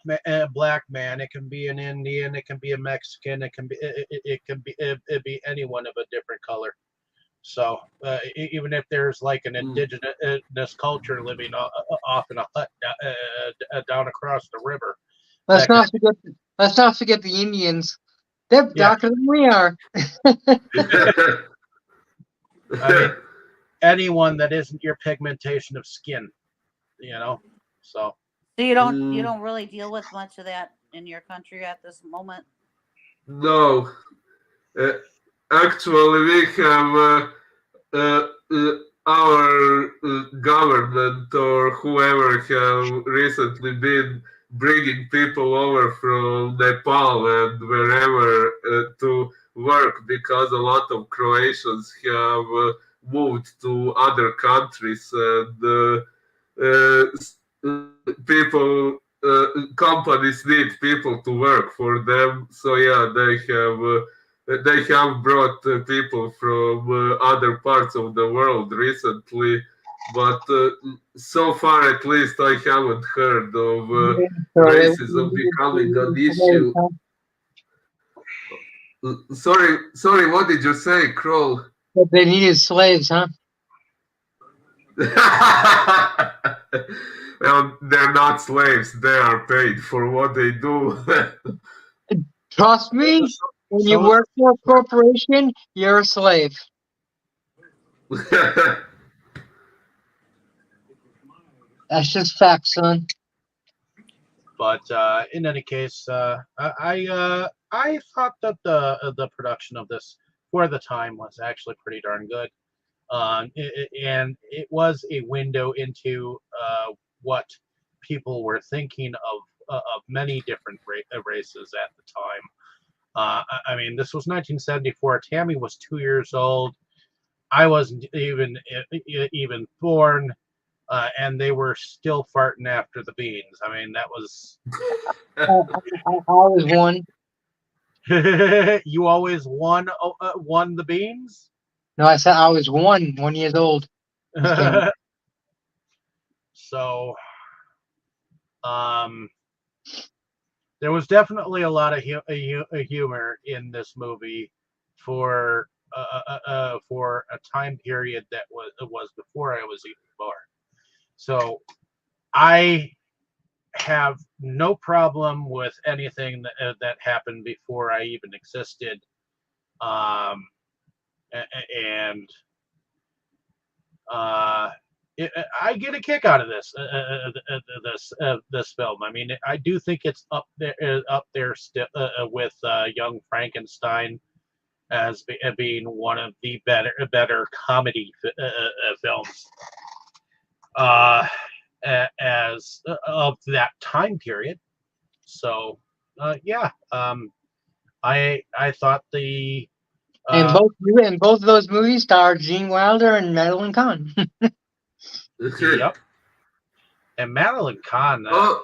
man. It can be an Indian. It can be a Mexican. It can be anyone of a different color. So even if there's like an indigenous culture living off in a hut down across the river, Let's that can, not forget. Let's not forget the Indians. They're yeah. darker than we are. I mean, anyone that isn't your pigmentation of skin, So So you Mm, don't really deal with much of that in your country at this moment. no. Uh, Actually, we have our government or whoever have recently been bringing people over from Nepal and wherever to work because a lot of Croatians have moved to other countries and people companies need people to work for them. So yeah, they have brought people from other parts of the world recently, but so far at least I haven't heard of So racism becoming an issue. Sorry, what did you say, Kroll? they needed slaves, huh? Well, they're not slaves. They are paid for what they do. Trust me, when you so work for a corporation, you're a slave. That's just facts, son. but in any case, I thought that the production of this for the time was actually pretty darn good. And it was a window into what people were thinking of many different races at the time. I mean, this was 1974. Tammy was 2 years old. I wasn't even born, and they were still farting after the beans. I mean, that was. I was one. You always won the beans. No, I said I was 1 years old. So, um, there was definitely a lot of humor in this movie for a time period that was before I was even born. So I have no problem with anything that happened before I even existed, um, and I get a kick out of this film. I mean, I do think it's up there still with Young Frankenstein being one of the better comedy films as of that time period. So yeah, I thought the And both of those movies starred Gene Wilder and Madeline Kahn. yep. And Madeline Kahn, Oh,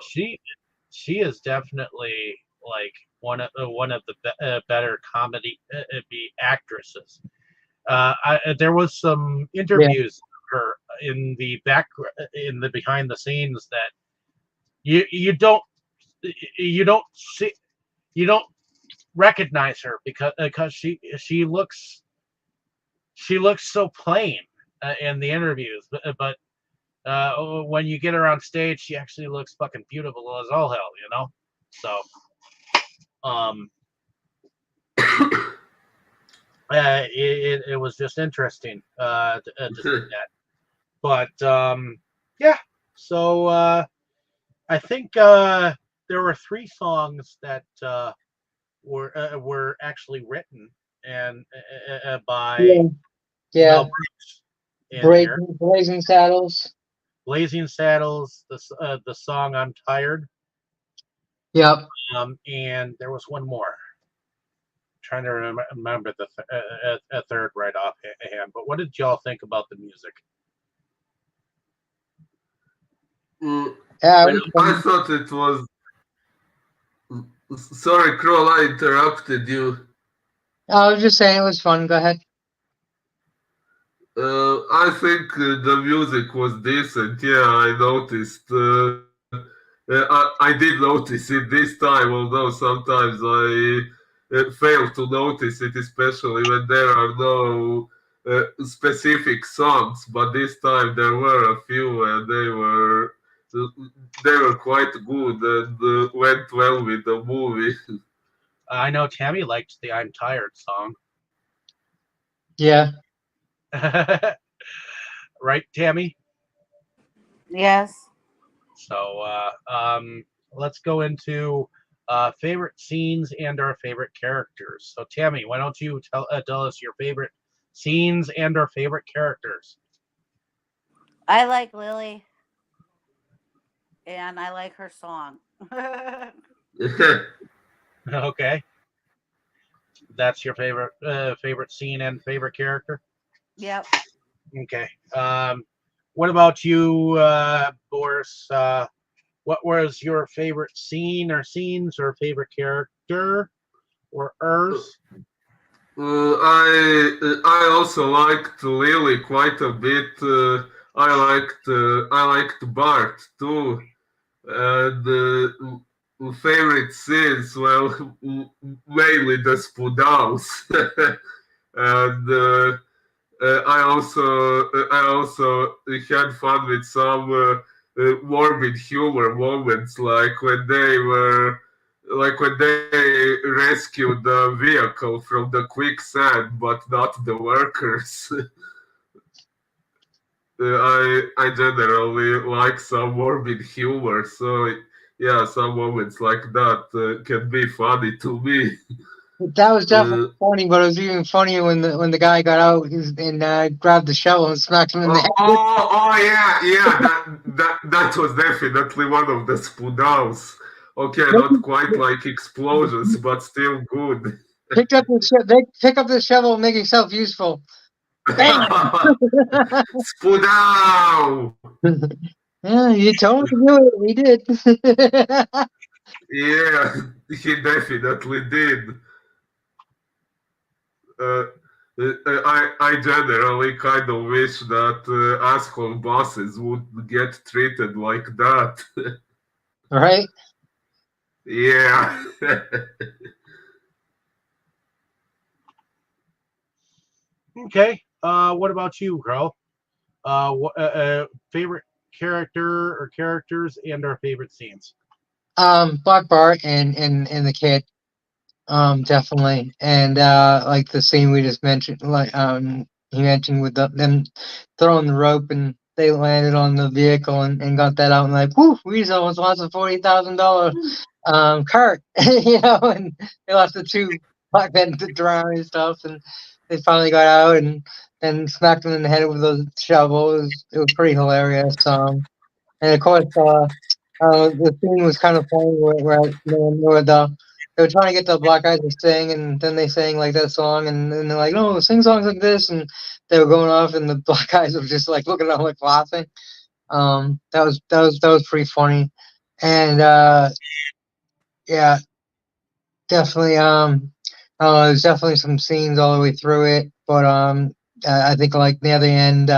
she is definitely like one of the better comedy actresses. There was some Yeah. interviews of her in the behind the scenes that you don't see, you don't recognize her because she looks so plain in the interviews, but when you get her on stage, she actually looks fucking beautiful as all hell, you know. So, it was just interesting to see that. But yeah, so I think there were 3 songs that were actually written and by Yeah. Mel Brooks in here. Blazing Saddles. Blazing Saddles, the song "I'm Tired," Yep. and there was one more. Trying to remember the a third right off hand. But what did y'all think about the music? Yeah, I thought it was. Sorry, Kroll, I interrupted you. I was just saying it was fun. Go ahead. I think the music was decent. Yeah, I noticed. I did notice it this time, although sometimes I fail to notice it, especially when there are no specific songs. But this time there were a few, and they were quite good and went well with the movie. I know Tammy liked the "I'm Tired" song. Yeah. Right, Tammy? Yes. So let's go into favorite scenes and our favorite characters. So Tammy, why don't you tell us your favorite scenes and our favorite characters? I like Lily, and I like her song. Okay, that's your favorite scene and favorite character. Yep. Okay. What about you, Boris? What was your favorite scene or scenes or favorite character or ers? I also liked Lily quite a bit. I liked Bart too. And favorite scenes, well, mainly the Spudals. And I also had fun with some morbid humor moments, like when they rescued the vehicle from the quicksand, but not the workers. I generally like some morbid humor, so yeah, some moments like that can be funny to me. That was definitely funny, but it was even funnier when the guy got out and grabbed the shovel and smacked him in the head. Yeah, that was definitely one of the Spudals. Okay, not quite like explosions, but still good. They pick up the shovel and make himself useful. Bam! Spudal! Yeah, you told me to do it. We did. Yeah, he definitely did. I generally kind of wish that asshole bosses would get treated like that. Right? Yeah. Okay. What about you, Carl? Favorite character or characters and our favorite scenes. Black Bart and the kid. Definitely. And like the scene we just mentioned, like he mentioned with them throwing the rope and they landed on the vehicle and got that out and like, whoo, we almost lost a $40,000 cart, you know, and they lost the two black men to drown and stuff, and they finally got out and smacked him in the head with a shovel. It was pretty hilarious. And of course, the scene was kind of funny they were trying to get the black guys to sing, and then they sang like that song, and then they're like, "No, sing songs like this," and they were going off, and the black guys were just like looking at them like laughing. That was pretty funny, and yeah, definitely. There's definitely some scenes all the way through it, but I think like near the end,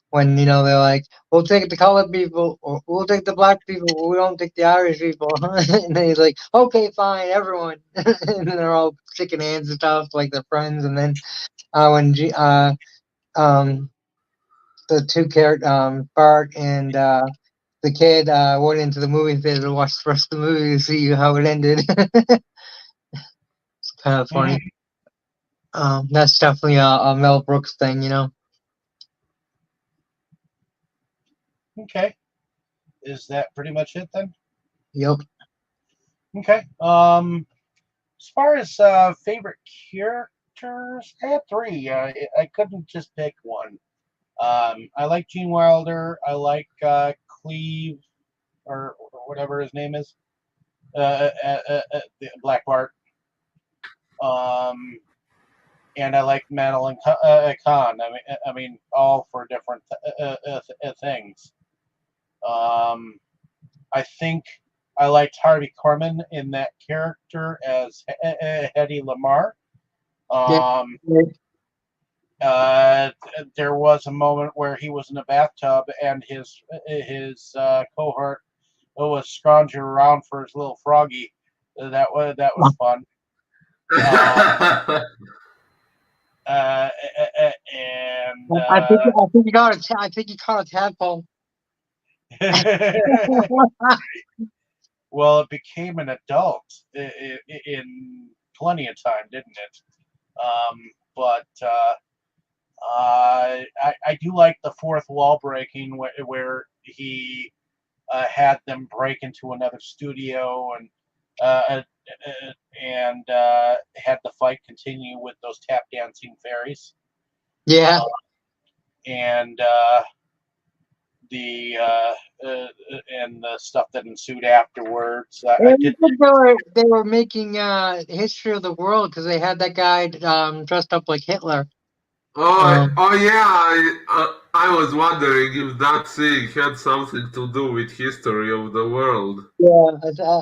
when they're like, "We'll take the colored people, or we'll take the black people, but we don't take the Irish people," and then he's like, "Okay, fine, everyone," and then they're all shaking hands and stuff like they're friends, and then when um the two characters, Bart and the kid went into the movie theater to watch the rest of the movie to see how it ended. It's kind of funny. That's definitely a Mel Brooks thing, Okay. Is that pretty much it then? Yep. Okay. As far as favorite characters, I had three. I couldn't just pick one. I like Gene Wilder. I like Cleve, or whatever his name is. Black Bart. And I like Madeline Kahn. I mean, all for different things. I think I liked Harvey Korman in that character as Hedy Lamarr. There was a moment where he was in a bathtub and his cohort was scrounging around for his little froggy. That was fun. And I think you got I think you caught a tadpole. well, it became an adult in plenty of time, didn't it? But I do like the fourth wall breaking where he had them break into another studio and had the fight continue with those tap dancing fairies. Yeah. And the stuff that ensued afterwards. I did. They were making history of the world because they had that guy dressed up like Hitler. Oh yeah, I was wondering if that thing had something to do with history of the world. Yeah,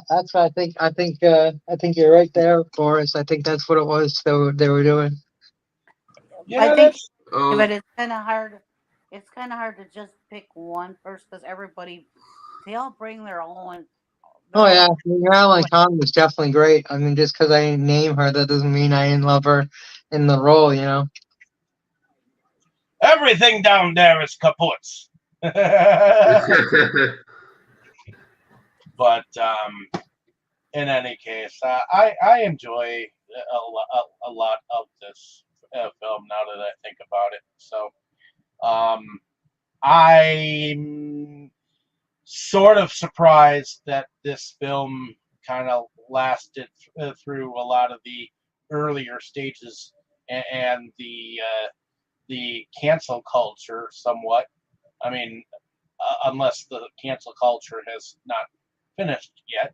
that's what I think. I think you're right there, Boris. I think that's what it was they were doing. Yeah, I think, but it's kind of hard. It's kind of hard to just pick one first because they all bring their own. Oh yeah, Madeline Kahn was definitely great. I mean, just because I didn't name her, that doesn't mean I didn't love her in the role, Everything down there is kaput. But in any case, I enjoy a lot of this film now that I think about it. So I'm sort of surprised that this film kind of lasted through a lot of the earlier stages and the cancel culture somewhat. I mean, unless the cancel culture has not finished yet.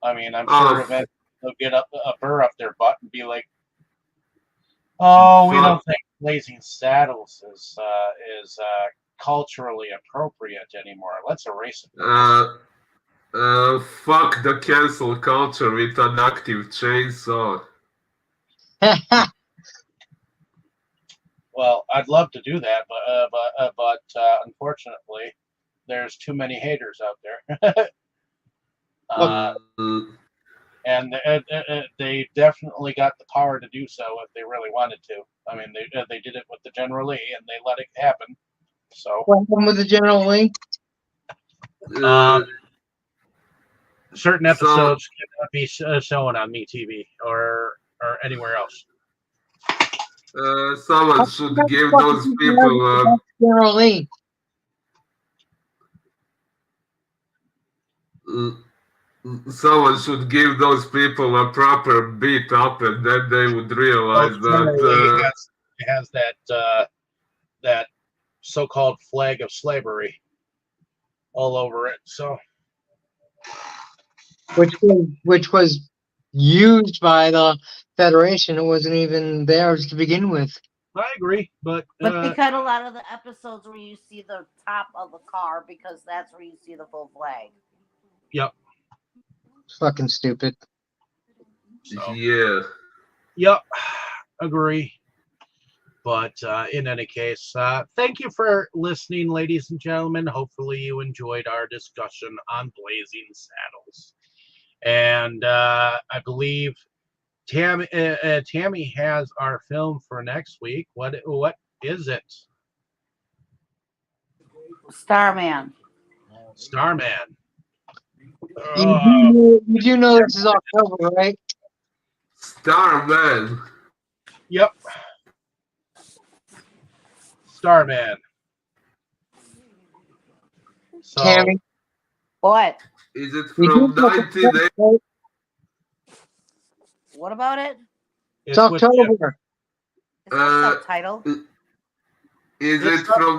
I mean, I'm sure eventually they'll get a burr up their butt and be like, "Oh, we don't think Blazing Saddles is culturally appropriate anymore. Let's erase it." Fuck the cancel culture with an active chainsaw. Well, I'd love to do that, but unfortunately, there's too many haters out there. And they definitely got the power to do so if they really wanted to. I mean, they did it with the General Lee, and they let it happen. So what happened with the General Lee? Certain episodes cannot be shown on MeTV or anywhere else. Someone should give those people General Lee. someone should give those people a proper beat up, and then they would realize Generally, that. it has that so-called flag of slavery all over it. So which was used by the Federation. It wasn't even theirs to begin with. I agree, but they cut a lot of the episodes where you see the top of the car because that's where you see the full flag. yep. It's fucking stupid. So Yeah. yep, agree. But in any case, thank you for listening, ladies and gentlemen. Hopefully, you enjoyed our discussion on Blazing Saddles. And I believe Tammy has our film for next week. What is it? Starman. Starman. You do know this is October, right? Starman. Yep. Starman. So, Tammy, What? Is it you from do know this is 1980? October. What about it? It's October. It's a subtitle. Is it from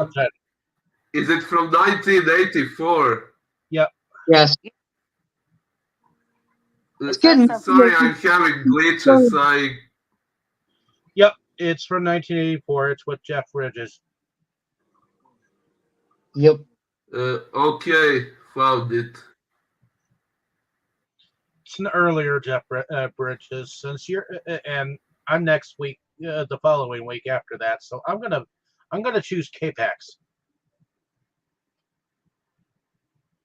1984? Yep. Yes. It's getting. Sorry, I'm having glitches. Yep. It's from 1984. It's with Jeff Bridges. Yep. Okay, found it. It's an earlier Jeff Bridges. Since you're and I'm next week, the following week after that. So I'm gonna choose K-Pax.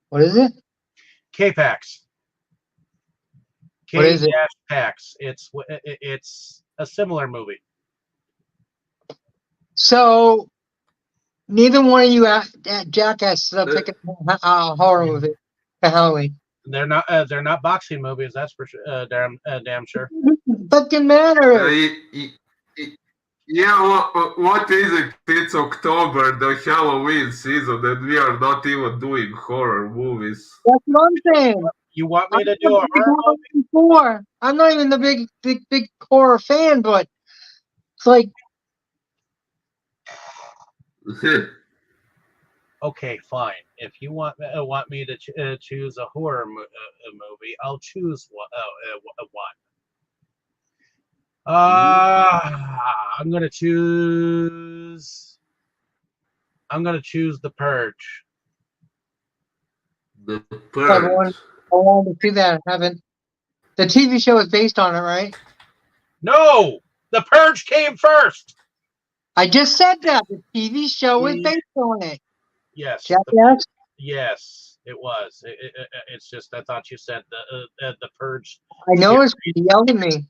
What is it? K-Pax. What is it? K-Pax. It's a similar movie. So, neither one of you jackasses are picking a horror movie for Halloween. They're not boxing movies. That's for sure. Damn sure. Fucking matter. Yeah, what is it? It's October, the Halloween season, and we are not even doing horror movies. That's what I'm saying. You want me to do a horror movie? Before. I'm not even the big horror fan, but it's like, Okay, fine. If you want me to choose a horror movie, I'll choose one. I'm gonna choose. The Purge. The I Purge. wanted to see that. I haven't. The TV show is based on it, right? No, The Purge came first. I just said that. The TV show is based on it. Yes. Jackass? Yes, it was. It's just I thought you said the Purge. I know it's yelled at me.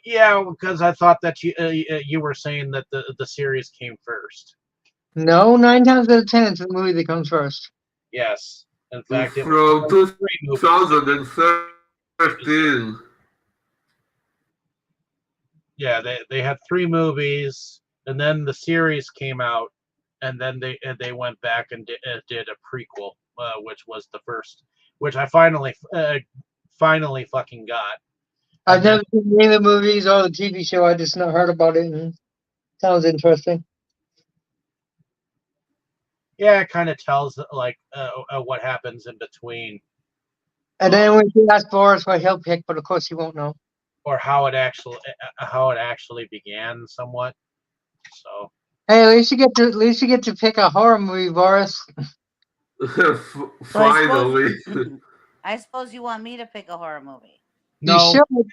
Yeah, because I thought that you were saying that the series came first. No, 9 times out of 10, it's the movie that comes first. Yes, in fact, it From was 3 movies. 2013. Yeah, they had 3 movies, and then the series came out, and then they went back and did a prequel, which was the first, which I finally fucking got. I've never seen any of the movies or the TV show. I just not heard about it, and sounds interesting. Yeah, it kind of tells like what happens in between, And then when you ask Boris what he'll pick, but of course he won't know. or how it actually began, somewhat. So. Hey, at least you get to pick a horror movie, Boris. Finally. I suppose you want me to pick a horror movie. No, You should.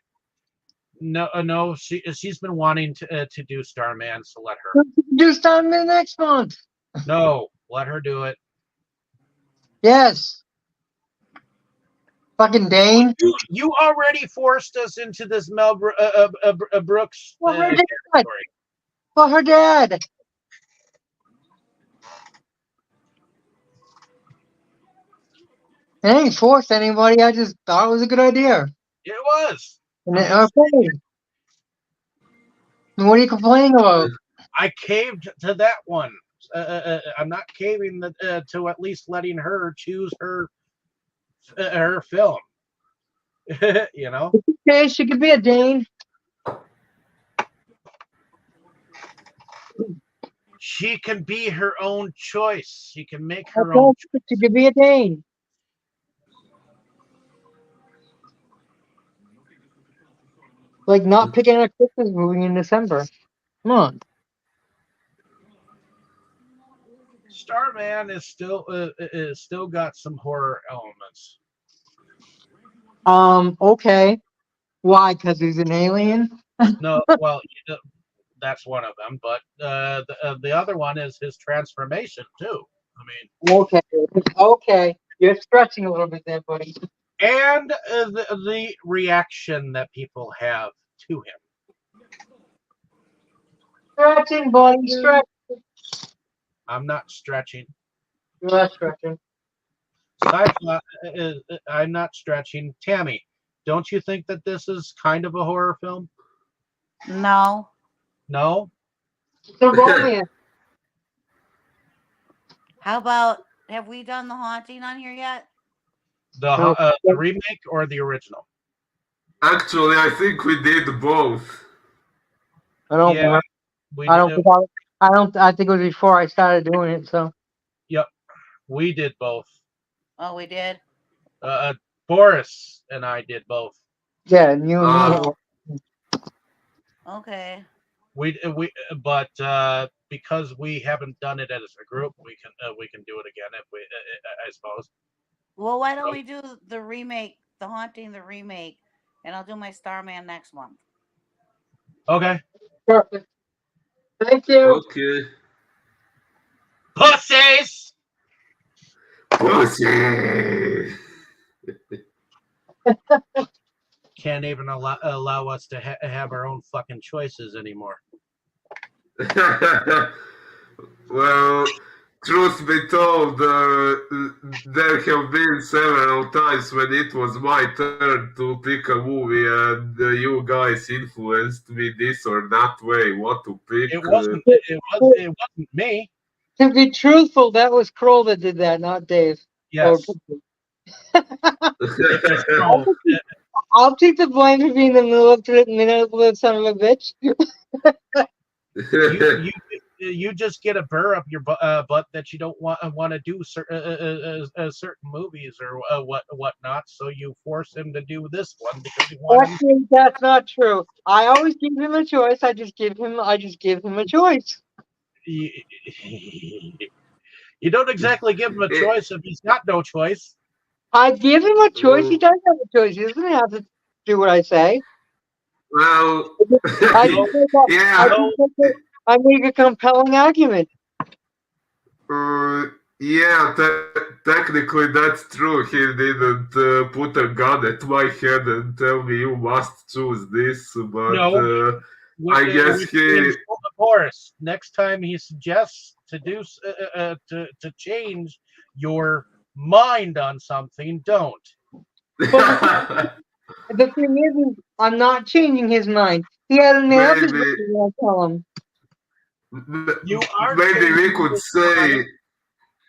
no. She's been wanting to do Starman, so let her. Do Starman next month. No, let her do it. Yes. Fucking Dane. You already forced us into this Mel Brooks Well, territory. For her dad. I ain't forced anybody. I just thought it was a good idea. It was. And okay. What are you complaining about? I caved to that one. I'm not caving to at least letting her choose her her film. You know, Okay, she could be a Dane. she can be her own choice. She can make her Okay, own. she could be a Dane. Like not picking a Christmas movie in December. Come on. Starman is still got some horror elements. Okay. Why? Because he's an alien? No, well, that's one of them, but the other one is his transformation too. I mean, Okay. Okay. You're stretching a little bit there, buddy. and the reaction that people have to him. Stretching, buddy. Stretch. I'm not stretching. You're not stretching. I'm not stretching. Tammy, don't you think that this is kind of a horror film? No. No? It's a romance. How about, have we done The Haunting on here yet? The remake or the original? Actually, I think we did both. I don't Yeah, remember. we I don't did, think I think it was before I started doing it, so Yep, we did both. Oh, we did? Boris and I did both. yeah, and you and me. Oh. Okay. But because we haven't done it as a group, we can do it again if we I suppose. Well, why don't we do the remake, The Haunting, the remake, and I'll do my Starman next month. Okay. Perfect. Thank you. Okay. Pussies. Pussy. Can't even allow us to have our own fucking choices anymore. Well, truth be told, there have been several times when it was my turn to pick a movie, and you guys influenced me this or that way what to pick. It wasn't me. To be truthful, that was Kroll that did that, not Dave. Yes. I'll take the blame for being the manipulative son of a bitch. You just get a burr up your butt that you don't want to do certain movies or whatnot, so you force him to do this one because you want him. Actually, that's not true. I always give him a choice. I just give him a choice. You don't exactly give him a choice if he's got no choice. I give him a choice. He does have a choice. He doesn't have to do what I say. Well, I make a compelling argument. Yeah, technically that's true. He didn't put a gun at my head and tell me you must choose this, but no, I guess he. Of course, next time he suggests to do to change your mind on something, don't. The thing is, I'm not changing his mind. He had an answer to tell him. You are. Maybe we could say.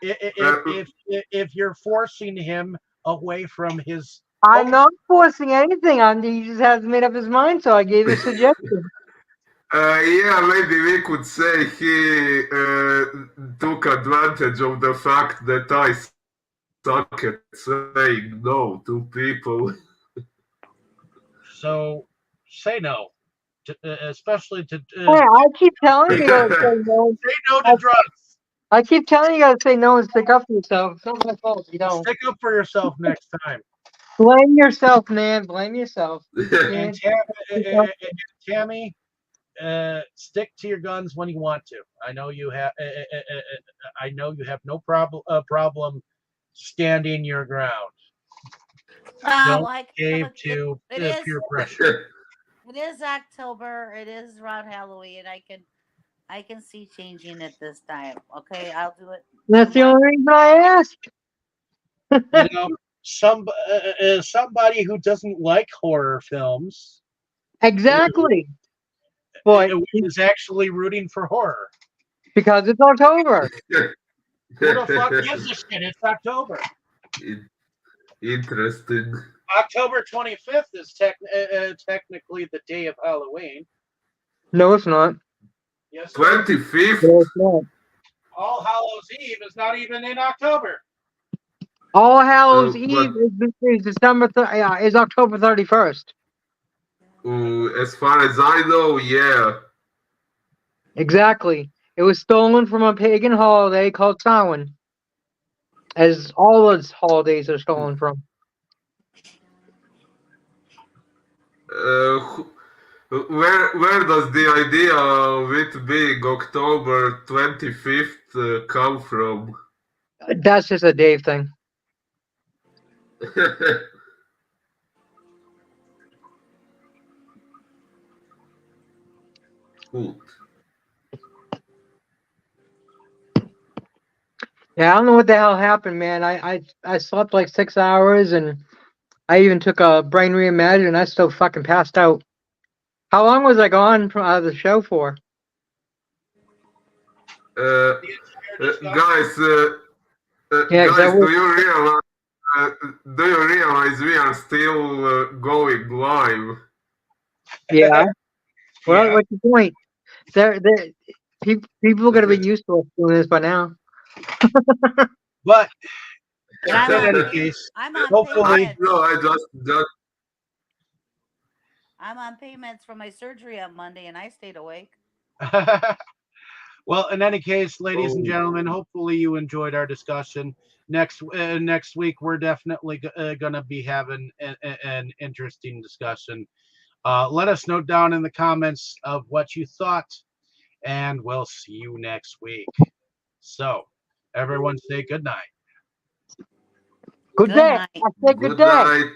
If you're forcing him away from his. I'm not forcing anything on him. He just hasn't made up his mind, so I gave a suggestion. Yeah, maybe we could say he took advantage of the fact that I suck at saying no to people. So, say no, especially to. I keep telling you to say no. Say no to drugs. I keep telling you to say no and stick up for yourself. It's not my fault. You don't. Stick up for yourself next time. Blame yourself, man. Blame yourself. And Tammy, stick to your guns when you want to. I know you have. I know you have no problem standing your ground. Don't cave to peer pressure. It is October. It is around Halloween. I can see changing it this time. Okay, I'll do it. That's the only reason I asked. You know, somebody who doesn't like horror films. Exactly. Boy, is actually rooting for horror. Because it's October. Who the fuck gives a shit? It's October. Interesting. October 25th is technically the day of Halloween. No, it's not. Yes, it is. 25th? No, it's not. All Hallows Eve is not even in October. All Hallows but Eve is December. Is October 31st. as far as I know, yeah. Exactly. It was stolen from a pagan holiday called Samhain, as all its holidays are stolen from. Who- where does the idea of it being October 25th come from? That's just a Dave thing. Cool. Yeah, I don't know what the hell happened, man. I slept like 6 hours, and I even took a brain reimagine, and I still fucking passed out. How long was I gone from the show for? Uh, guys, Yeah, 'cause I guys, was, do you realize we are still going live? yeah. Well, Yeah. what's the point? People are gonna be used to us doing this by now. But And I'm in on, any pay- case, I'm on hopefully, payments. No, I just I'm on payments for my surgery on Monday, and I stayed awake. well, in any case, ladies and Oh. gentlemen, hopefully you enjoyed our discussion. Next week, we're definitely going to be having an interesting discussion. Let us know down in the comments of what you thought, and we'll see you next week. So, everyone say good night. Good Good day. night. I said good Good day. night.